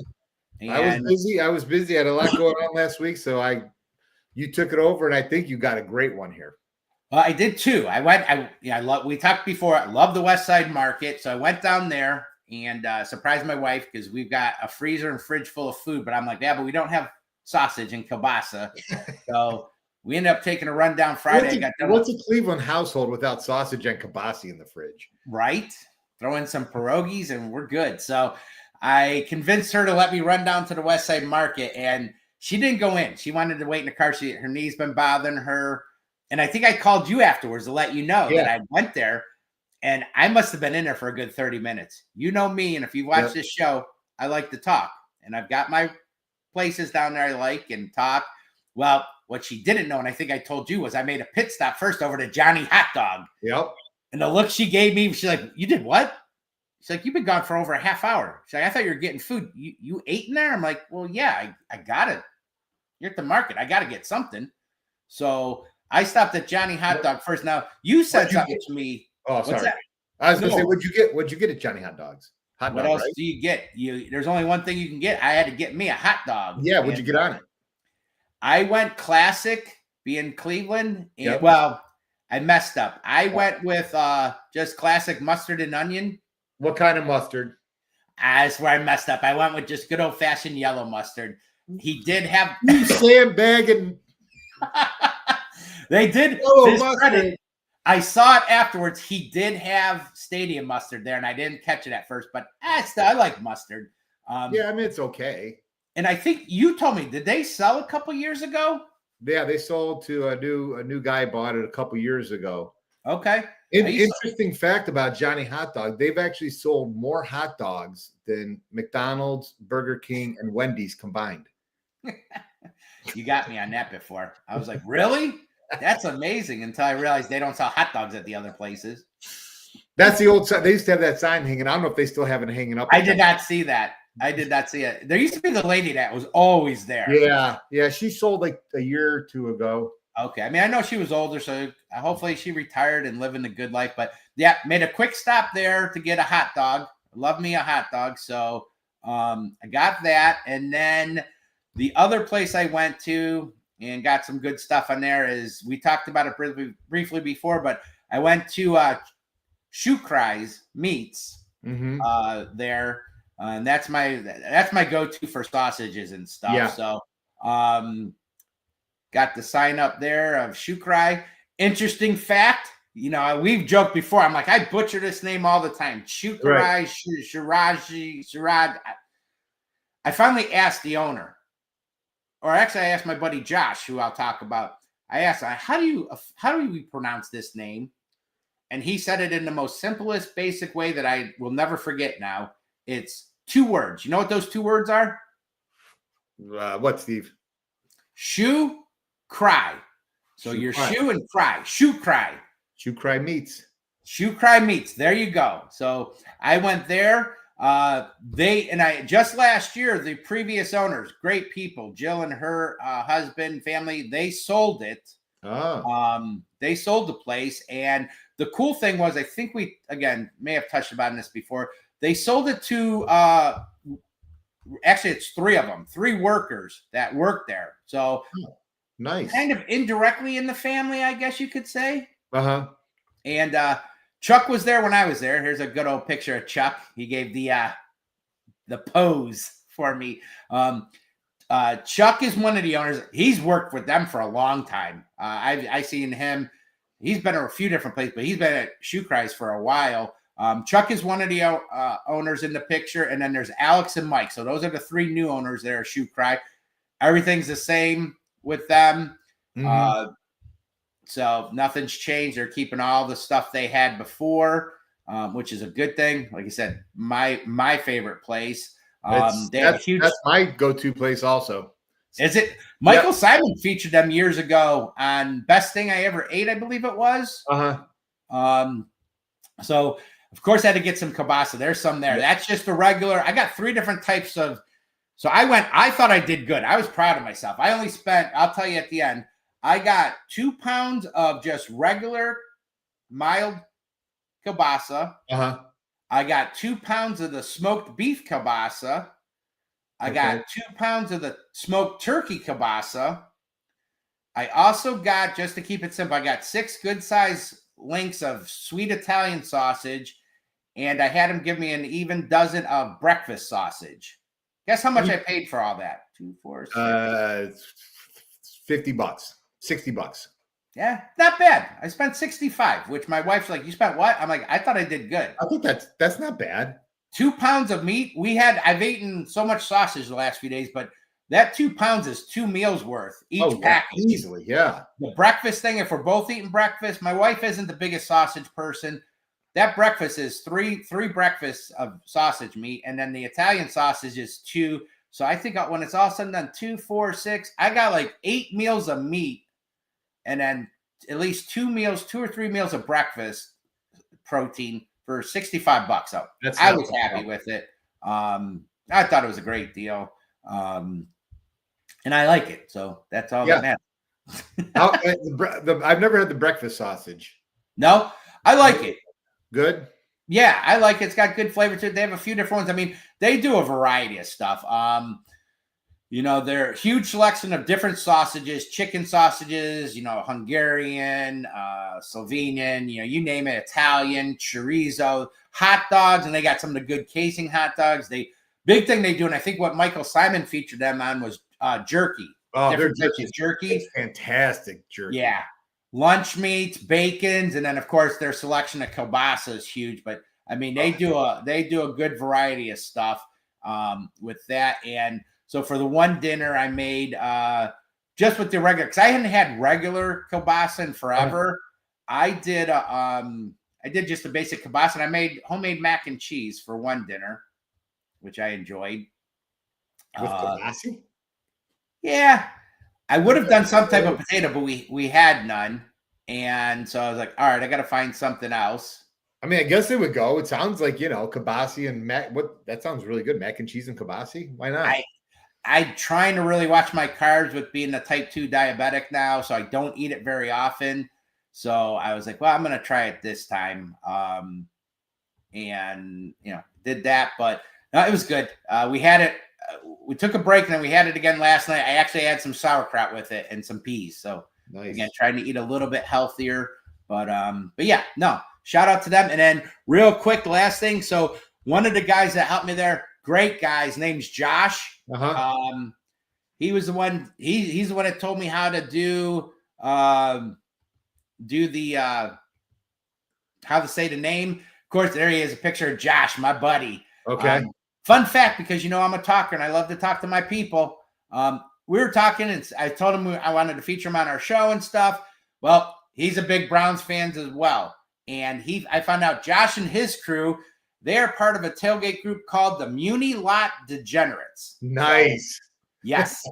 I was busy. I had a lot going on last week. So you took it over, and I think you got a great one here. Well, I did too. We talked before. I love the West Side Market. So I went down there and surprised my wife because we've got a freezer and fridge full of food. But I'm like, yeah, but we don't have sausage and kielbasa. So we ended up taking a run down Friday. What's a Cleveland household without sausage and kielbasa in the fridge? Right. Throw in some pierogies and we're good. So I convinced her to let me run down to the West Side Market, and she didn't go in. She wanted to wait in the car. Her knee's been bothering her. And I think I called you afterwards to let you know that I went there, and I must have been in there for a good 30 minutes. You know me, and if you watch this show, I like to talk. And I've got my places down there I like and talk. Well, what she didn't know, and I think I told you, was I made a pit stop first over to Johnny Hot Dog. Yep. And the look she gave me, she's like, you did what? She's like, you've been gone for over a half hour. She's like, I thought you were getting food. You ate in there? I'm like, well, yeah, I got it. You're at the market. I got to get something. So I stopped at Johnny Hot Dog first. Now, you said something to me. Oh, sorry. I was going to say, what'd you get at Johnny Hot Dogs? What else do you get? There's only one thing you can get. I had to get me a hot dog. Yeah, what'd you get on it? I went classic, being Cleveland. And, well, I messed up. I went with just classic mustard and onion. What kind of mustard? That's where I messed up. I went with just good old-fashioned yellow mustard. He did have sandbagging. They did. Credit, I saw it afterwards. He did have stadium mustard there, and I didn't catch it at first, but I like mustard. Yeah, I mean, it's okay. And I think you told me, did they sell a couple years ago? Yeah, they sold to a new guy bought it a couple years ago. Okay. Interesting fact about Johnny Hot Dog. They've actually sold more hot dogs than McDonald's, Burger King, and Wendy's combined. You got me on that before. I was like, really? That's amazing, until I realized they don't sell hot dogs at the other places. That's the old sign. They used to have that sign hanging. I don't know if they still have it hanging up. I did not see that. I did not see it. There used to be the lady that was always there. Yeah. She sold like a year or two ago. Okay. I mean, I know she was older, so hopefully she retired and living a good life. But yeah, made a quick stop there to get a hot dog. Love me a hot dog. So I got that. And then the other place I went to and got some good stuff on there is, we talked about it briefly before, but I went to Shoe Cries Meats there. And that's my go-to for sausages and stuff. Yeah. So got the sign up there of Shoe Cry. Interesting fact, we've joked before. I'm like, I butcher this name all the time. Shoe Cry, Shiraj. I finally asked the owner, or actually I asked my buddy Josh, who I'll talk about. I asked, how do we pronounce this name? And he said it in the most simplest, basic way that I will never forget now. It's 2 words. You know what those 2 words are? What, Steve? Shoe, cry. So your shoe and cry. Shoe cry. Shoe Cry Meats. Shoe Cry Meats. There you go. So I went there. Just last year, the previous owners, great people, Jill and her husband, family, they sold it. They sold the place. And the cool thing was, I think we, again, may have touched about this before. They sold it to, actually, it's 3 of them, 3 workers that work there. So nice. Kind of indirectly in the family, I guess you could say. Uh-huh. And Chuck was there when I was there. Here's a good old picture of Chuck. He gave the pose for me. Chuck is one of the owners. He's worked with them for a long time. I've seen him. He's been at a few different places, but he's been at Shoe Cries for a while. Chuck is one of the owners in the picture, and then there's Alex and Mike. So those are the 3 new owners there at Shoe Cry. Everything's the same with them. So nothing's changed. They're keeping all the stuff they had before, which is a good thing. Like I said, my favorite place. That's my go-to place also. Is it? Michael Simon featured them years ago on Best Thing I Ever Ate, I believe it was. So of course I had to get some kielbasa. There's some there. That's just a regular. I got 3 different types of. So I thought I did good. I was proud of myself. I only spent, I'll tell you at the end, I got 2 pounds of just regular mild kielbasa. I got 2 pounds of the smoked beef kielbasa. I got 2 pounds of the smoked turkey kielbasa. I also got, just to keep it simple, I got 6 good size links of sweet Italian sausage, and I had him give me an even dozen of breakfast sausage. Guess how much I paid for all that? 2, 4, 6. $50, $60. Yeah, not bad. I spent 65, which my wife's like, "You spent what?" I'm like, "I thought I did good." I think that's not bad. 2 pounds of meat. I've eaten so much sausage the last few days, but that 2 pounds is 2 meals worth each package. Easily, yeah. The breakfast thing, if we're both eating breakfast, my wife isn't the biggest sausage person. That breakfast is three breakfasts of sausage meat, and then the Italian sausage is 2. So I think when it's all said and done, 2, 4, 6, I got like 8 meals of meat, and then at least 2 or 3 meals of breakfast protein for $65. So I was happy with it. I thought it was a great deal, and I like it. So that's all that matters. I've never had the breakfast sausage. No, I like it. Good. Yeah, I like it. It's got good flavor to it. They have a few different ones. I mean, they do a variety of stuff. They're a huge selection of different sausages, chicken sausages, Hungarian, Slovenian, you name it, Italian, chorizo, hot dogs, and they got some of the good casing hot dogs. Big thing they do, and I think what Michael Simon featured them on was jerky. Different types of jerky. It's fantastic jerky. Yeah. Lunch meats, bacons, and then of course their selection of kielbasa is huge. But I mean, they do a good variety of stuff with that. And so for the one dinner I made just with the regular, because I hadn't had regular kielbasa in forever. I did just a basic kielbasa, and I made homemade mac and cheese for one dinner, which I enjoyed. With kielbasa? Yeah. I would have done some type of potato, but we had none. And so I was like, all right, I got to find something else. I mean, I guess it would go. It sounds like, kielbasa and that sounds really good. Mac and cheese and kielbasa. Why not? I'm trying to really watch my carbs with being a type 2 diabetic now. So I don't eat it very often. So I was like, well, I'm going to try it this time. And did that, but no, it was good. We had it. We took a break and then we had it again last night. I actually had some sauerkraut with it and some peas. So nice. Again, trying to eat a little bit healthier, but yeah, no, shout out to them. And then real quick, last thing. So one of the guys that helped me there, great guy, his name's Josh. He was the one, he's the one that told me how to do the, how to say the name. Of course, there he is, a picture of Josh, my buddy. Okay. Fun fact, because I'm a talker and I love to talk to my people. We were talking and I told him I wanted to feature him on our show and stuff. Well, he's a big Browns fan as well. And I found out Josh and his crew, they are part of a tailgate group called the Muni Lot Degenerates. Nice. So, yes.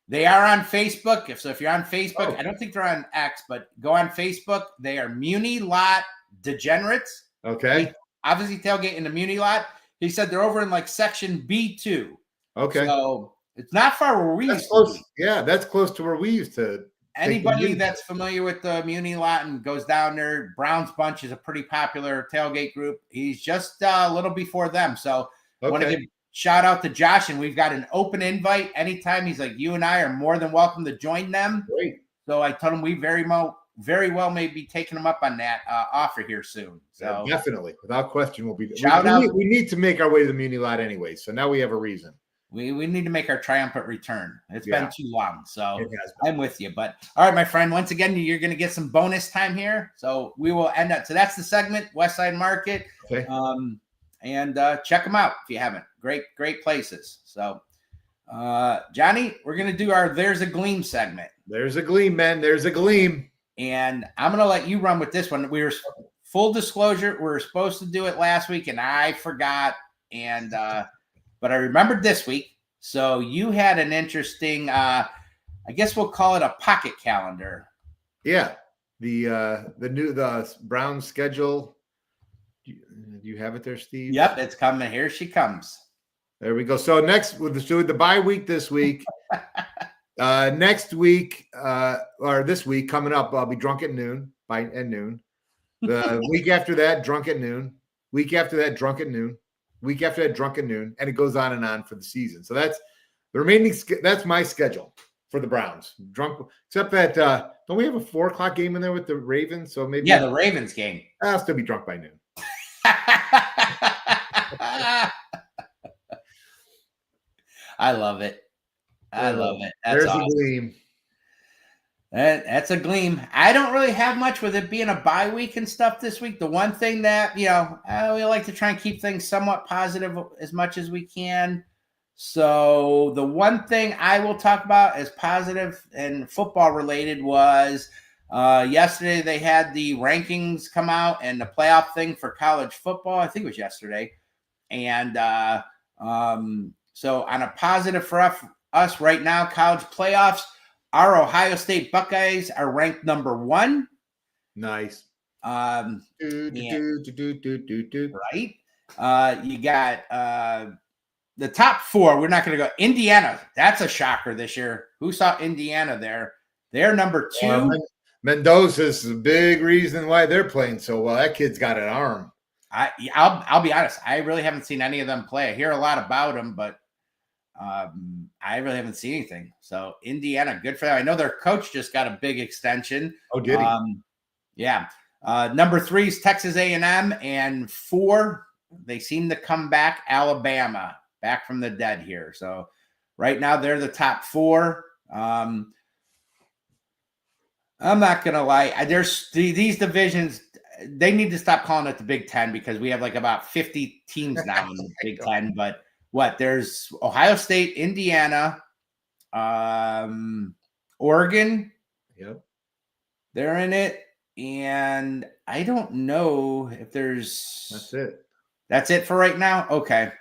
They are on Facebook. If you're on Facebook, I don't think they're on X, but go on Facebook. They are Muni Lot Degenerates. Okay. Obviously tailgate in the Muni Lot. He said they're over in like section B2. Okay. So it's not far where we used to be. Yeah, that's close to where we used to. Anybody that's familiar with the Muni Lot and goes down there, Brown's Bunch is a pretty popular tailgate group. He's just a little before them. So I want to give shout out to Josh, and we've got an open invite anytime. He's like, you and I are more than welcome to join them. Great. So I told him we very well may be taking him up on that offer here soon. So definitely, without question, we'll be. Shout out. We need to make our way to the Muni Lot anyway. So now we have a reason. We need to make our triumphant return. It's been too long, so It has been. I'm with you. But all right, my friend, once again, you're going to get some bonus time here. So we will end up. So that's the segment, West Side Market. Okay. And check them out if you haven't. Great places. So, Johnny, we're going to do our There's a Gleam segment. There's a gleam, man. There's a gleam. And I'm going to let you run with this one. We were full disclosure. We were supposed to do it last week, and I forgot. And but I remembered this week. So you had an interesting, I guess we'll call it a pocket calendar. Yeah. The Browns schedule. Do you have it there, Steve? Yep, it's coming. Here she comes. There we go. So next, with the bye week this week. Next week, or this week coming up, I'll be drunk at noon. The week after that, drunk at noon. Week after that, drunk at noon. Week after that, drunk at noon, and it goes on and on for the season. So that's the remaining. That's my schedule for the Browns. Drunk, except that don't we have a 4:00 game in there with the Ravens? So maybe the Ravens game. I'll still be drunk by noon. I love it. Love it. There's awesome. A gleam. That's a gleam. I don't really have much with it being a bye week and stuff this week. The one thing that, we like to try and keep things somewhat positive as much as we can. So the one thing I will talk about as positive and football related was yesterday they had the rankings come out and the playoff thing for college football. I think it was yesterday. And so on a positive for us right now, college playoffs, our Ohio State Buckeyes are ranked number 1. Nice. Right. You got the top 4. We're not going to go. Indiana. That's a shocker this year. Who saw Indiana there? They're number 2. Mendoza's a big reason why they're playing so well. That kid's got an arm. I'll be honest. I really haven't seen any of them play. I hear a lot about them, but I really haven't seen anything. So Indiana, good for them. I know their coach just got a big extension. Oh, did he? Yeah. Number 3 is Texas A&M, and 4, they seem to come back. Alabama, back from the dead here. So right now they're the top 4. I'm not gonna lie. There's these divisions. They need to stop calling it the Big Ten because we have like about 50 teams now in the Big Ten. But there's Ohio State, Indiana, Oregon. Yep. They're in it. And I don't know if there's. That's it for right now. Okay.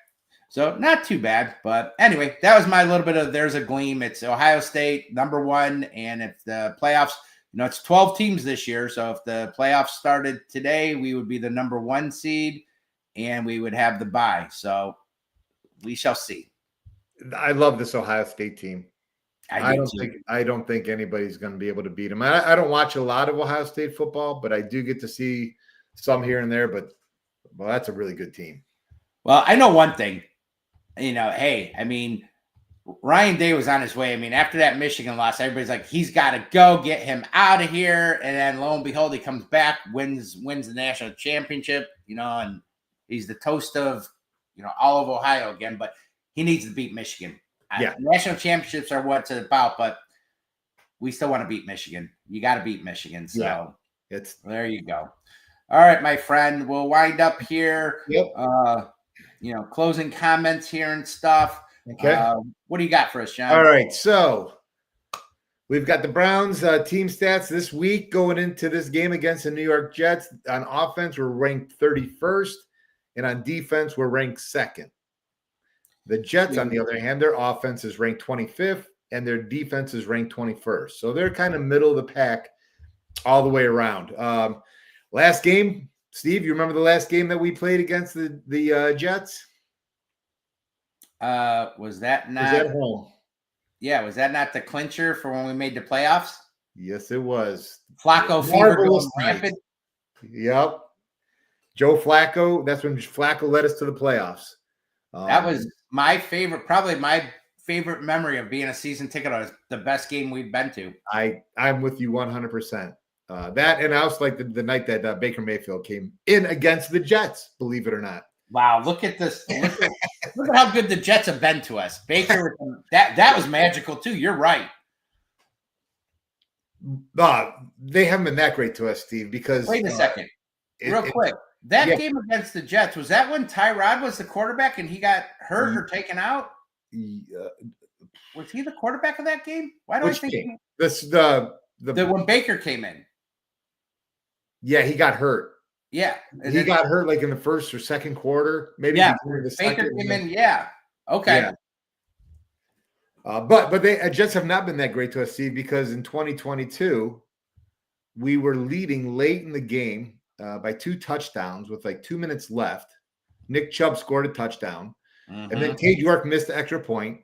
So not too bad. But anyway, that was my little bit of There's a Gleam. It's Ohio State, number 1. And if the playoffs, it's 12 teams this year. So if the playoffs started today, we would be the number 1 seed and we would have the bye. So we shall see. I love this Ohio State team. I don't think anybody's going to be able to beat them. I don't watch a lot of Ohio State football, but I do get to see some here and there. But that's a really good team. Well, I know one thing. Ryan Day was on his way. After that Michigan loss, everybody's like, he's got to go, get him out of here. And then lo and behold, he comes back, wins the national championship, and he's the toast of, all of Ohio again. But he needs to beat Michigan. Yeah. National championships are what it's about, but we still want to beat Michigan. You got to beat Michigan. So there you go. All right, my friend, we'll wind up here. Yep. Closing comments here and stuff. Okay. What do you got for us, John? All right. So we've got the Browns team stats this week going into this game against the New York Jets. On offense, we're ranked 31st, and on defense, we're ranked 2nd. The Jets, on the other hand, their offense is ranked 25th, and their defense is ranked 21st. So they're kind of middle of the pack all the way around. Last game, Steve, you remember the last game that we played against the Jets? Was that not? Was that home? Yeah, was that not the clincher for when we made the playoffs? Yes, it was. Flacco fever going rampant. Yep. Joe Flacco. That's when Flacco led us to the playoffs. That was my favorite, probably my favorite memory of being a season ticket. It was the best game we've been to. I'm with you 100%. That, and I was like the night that Baker Mayfield came in against the Jets, believe it or not. Wow, look at this. Look at how good the Jets have been to us. Baker, that was magical too. You're right. They haven't been that great to us, Steve, because Wait a second. Real quick. That game against the Jets, was that when Tyrod was the quarterback and he got hurt or taken out? Was he the quarterback of that game? Why do I think game? When Baker came in? Yeah, he got hurt. Yeah, he got hurt like in the first or second quarter, maybe. Yeah, Baker came in. Yeah, okay. Yeah. But the Jets have not been that great to us, Steve, because in 2022 we were leading late in the game by 2 touchdowns with like 2 minutes left. Nick Chubb scored a touchdown, and then Cade York missed the extra point,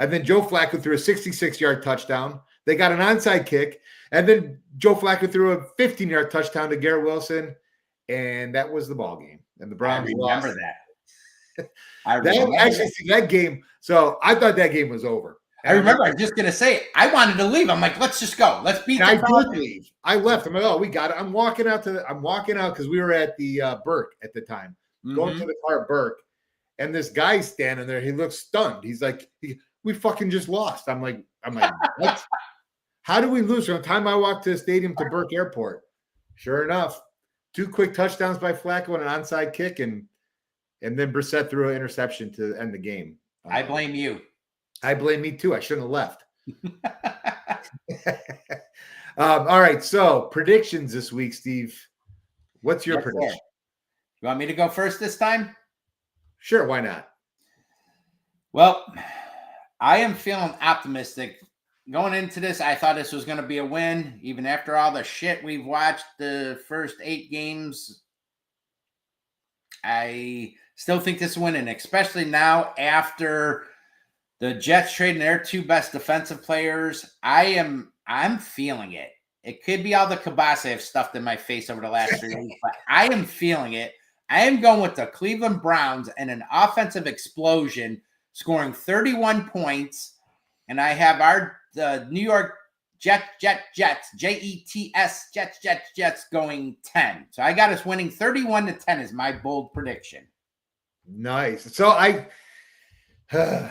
and then Joe Flacco threw a 66-yard touchdown. They got an onside kick, and then Joe Flacco threw a 15-yard touchdown to Garrett Wilson, and that was the ball game. And the Browns lost. That game. So I thought that game was over. I remember. I was just gonna say I wanted to leave. I'm like, let's just go. Let's beat. I did leave. I left. I'm like, oh, we got it. I'm walking out because we were at the Burke at the time, going to the car at Burke, and this guy's standing there. He looks stunned. He's like, we fucking just lost. I'm like, what? How do we lose? From the time I walked to the stadium to Burke Airport, sure enough, 2 quick touchdowns by Flacco and an onside kick, and then Brissett threw an interception to end the game. I blame you. I blame me too. I shouldn't have left. All right. So predictions this week, Steve. What's your prediction? Sir. You want me to go first this time? Sure. Why not? Well, I am feeling optimistic. Going into this, I thought this was going to be a win. Even after all the shit we've watched the first 8 games, I still think this is a win. And especially now after the Jets trading their 2 best defensive players, I'm feeling it. It could be all the kibasa I've stuffed in my face over the last 3 weeks, but I am feeling it. I am going with the Cleveland Browns and an offensive explosion, scoring 31 points. And I have the New York Jets, Jets, Jets going 10. So I got us winning 31-10 is my bold prediction. Nice. So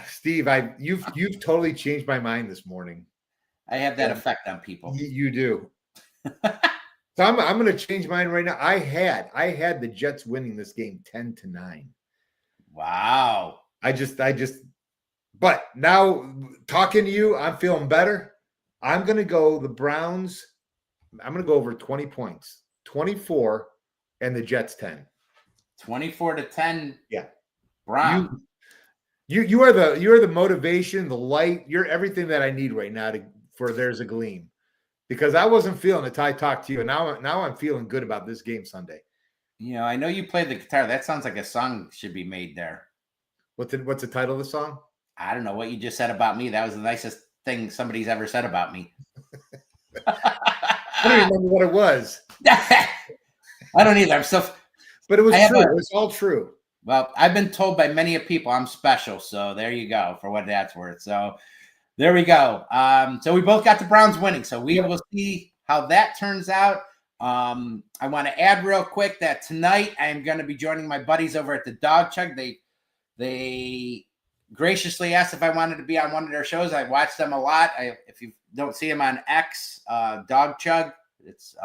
Steve, you've totally changed my mind this morning. I have that effect on people. You do. So I'm going to change mine right now. I had the Jets winning this game 10-9. Wow. But now talking to you, I'm feeling better. I'm going to go the Browns. I'm going to go over 20 points, 24, and the Jets 10. 24-10. Yeah. Browns. You are the motivation, the light. You're everything that I need right now for There's a Gleam, because I wasn't feeling it until I talked to you, and now I'm feeling good about this game Sunday. You know, I know you play the guitar. That sounds like a song should be made there. What's the title of the song? I don't know what you just said about me. That was the nicest thing somebody's ever said about me. I don't remember what it was. I don't either. But it was true. It was all true. Well, I've been told by many people I'm special. So there you go, for what that's worth. So there we go. So we both got the Browns winning. So we will see how that turns out. I want to add real quick that tonight I am going to be joining my buddies over at the Dog Chug. They graciously asked if I wanted to be on one of their shows. I watch them a lot. If you don't see them on X, Dog Chug, it's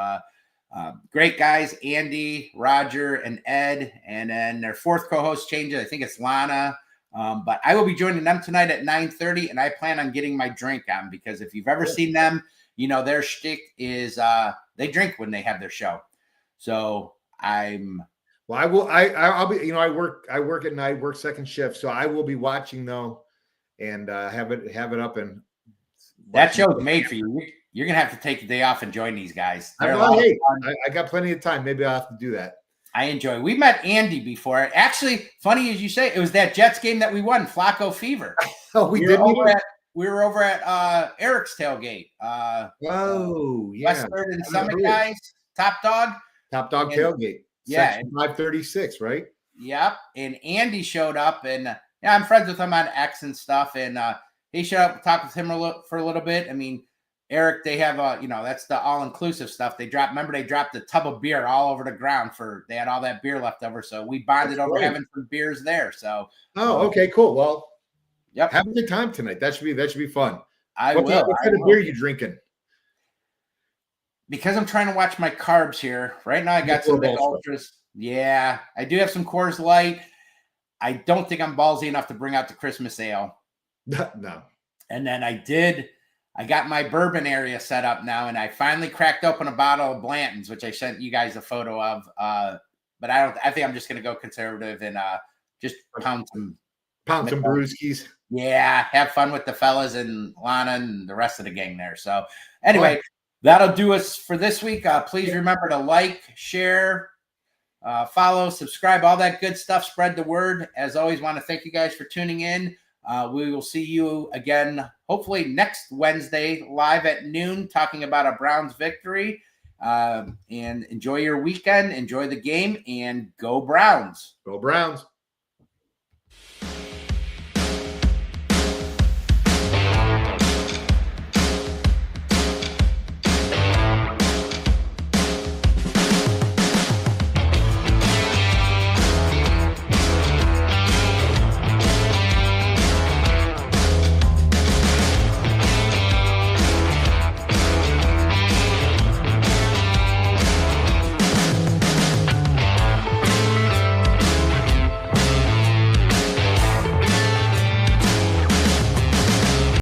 great guys, Andy, Roger, and Ed. And then their 4th co-host changes. I think it's Lana. But I will be joining them tonight at 9:30, and I plan on getting my drink on, because if you've ever seen them, you know their shtick is they drink when they have their show. So I'll be, I work at night, work second shift. So I will be watching though, and have it up. And that show's made for you. You're going to have to take the day off and join these guys. I got plenty of time. Maybe I'll have to do that. I enjoy. We met Andy before. Actually, funny as you say, it was that Jets game that we won, Flacco Fever. Oh, we were over at Eric's tailgate. West Third and Summit guys, Top Dog tailgate. Yeah, 536, right? Yep. And Andy showed up, and I'm friends with him on X and stuff. And he showed up, talked with him for a little bit. I mean, Eric, they have that's the all-inclusive stuff. They dropped the tub of beer all over the ground they had all that beer left over. So we bonded over having some beers there. So okay, cool. Well, yep. Have a good time tonight. That should be fun. What kind of beer are you drinking? Because I'm trying to watch my carbs here. Right now I got some Michelob Ultras. Yeah, I do have some Coors Light. I don't think I'm ballsy enough to bring out the Christmas ale. No. And then I got my bourbon area set up now, and I finally cracked open a bottle of Blanton's, which I sent you guys a photo of. But I think I'm just going to go conservative and just pound some brewskis. Yeah, have fun with the fellas and Lana and the rest of the gang there. So anyway, that'll do us for this week. Please remember to like, share, follow, subscribe, all that good stuff. Spread the word. As always, want to thank you guys for tuning in. We will see you again, hopefully next Wednesday, live at noon, talking about a Browns victory. And enjoy your weekend, enjoy the game, and go Browns. Go Browns.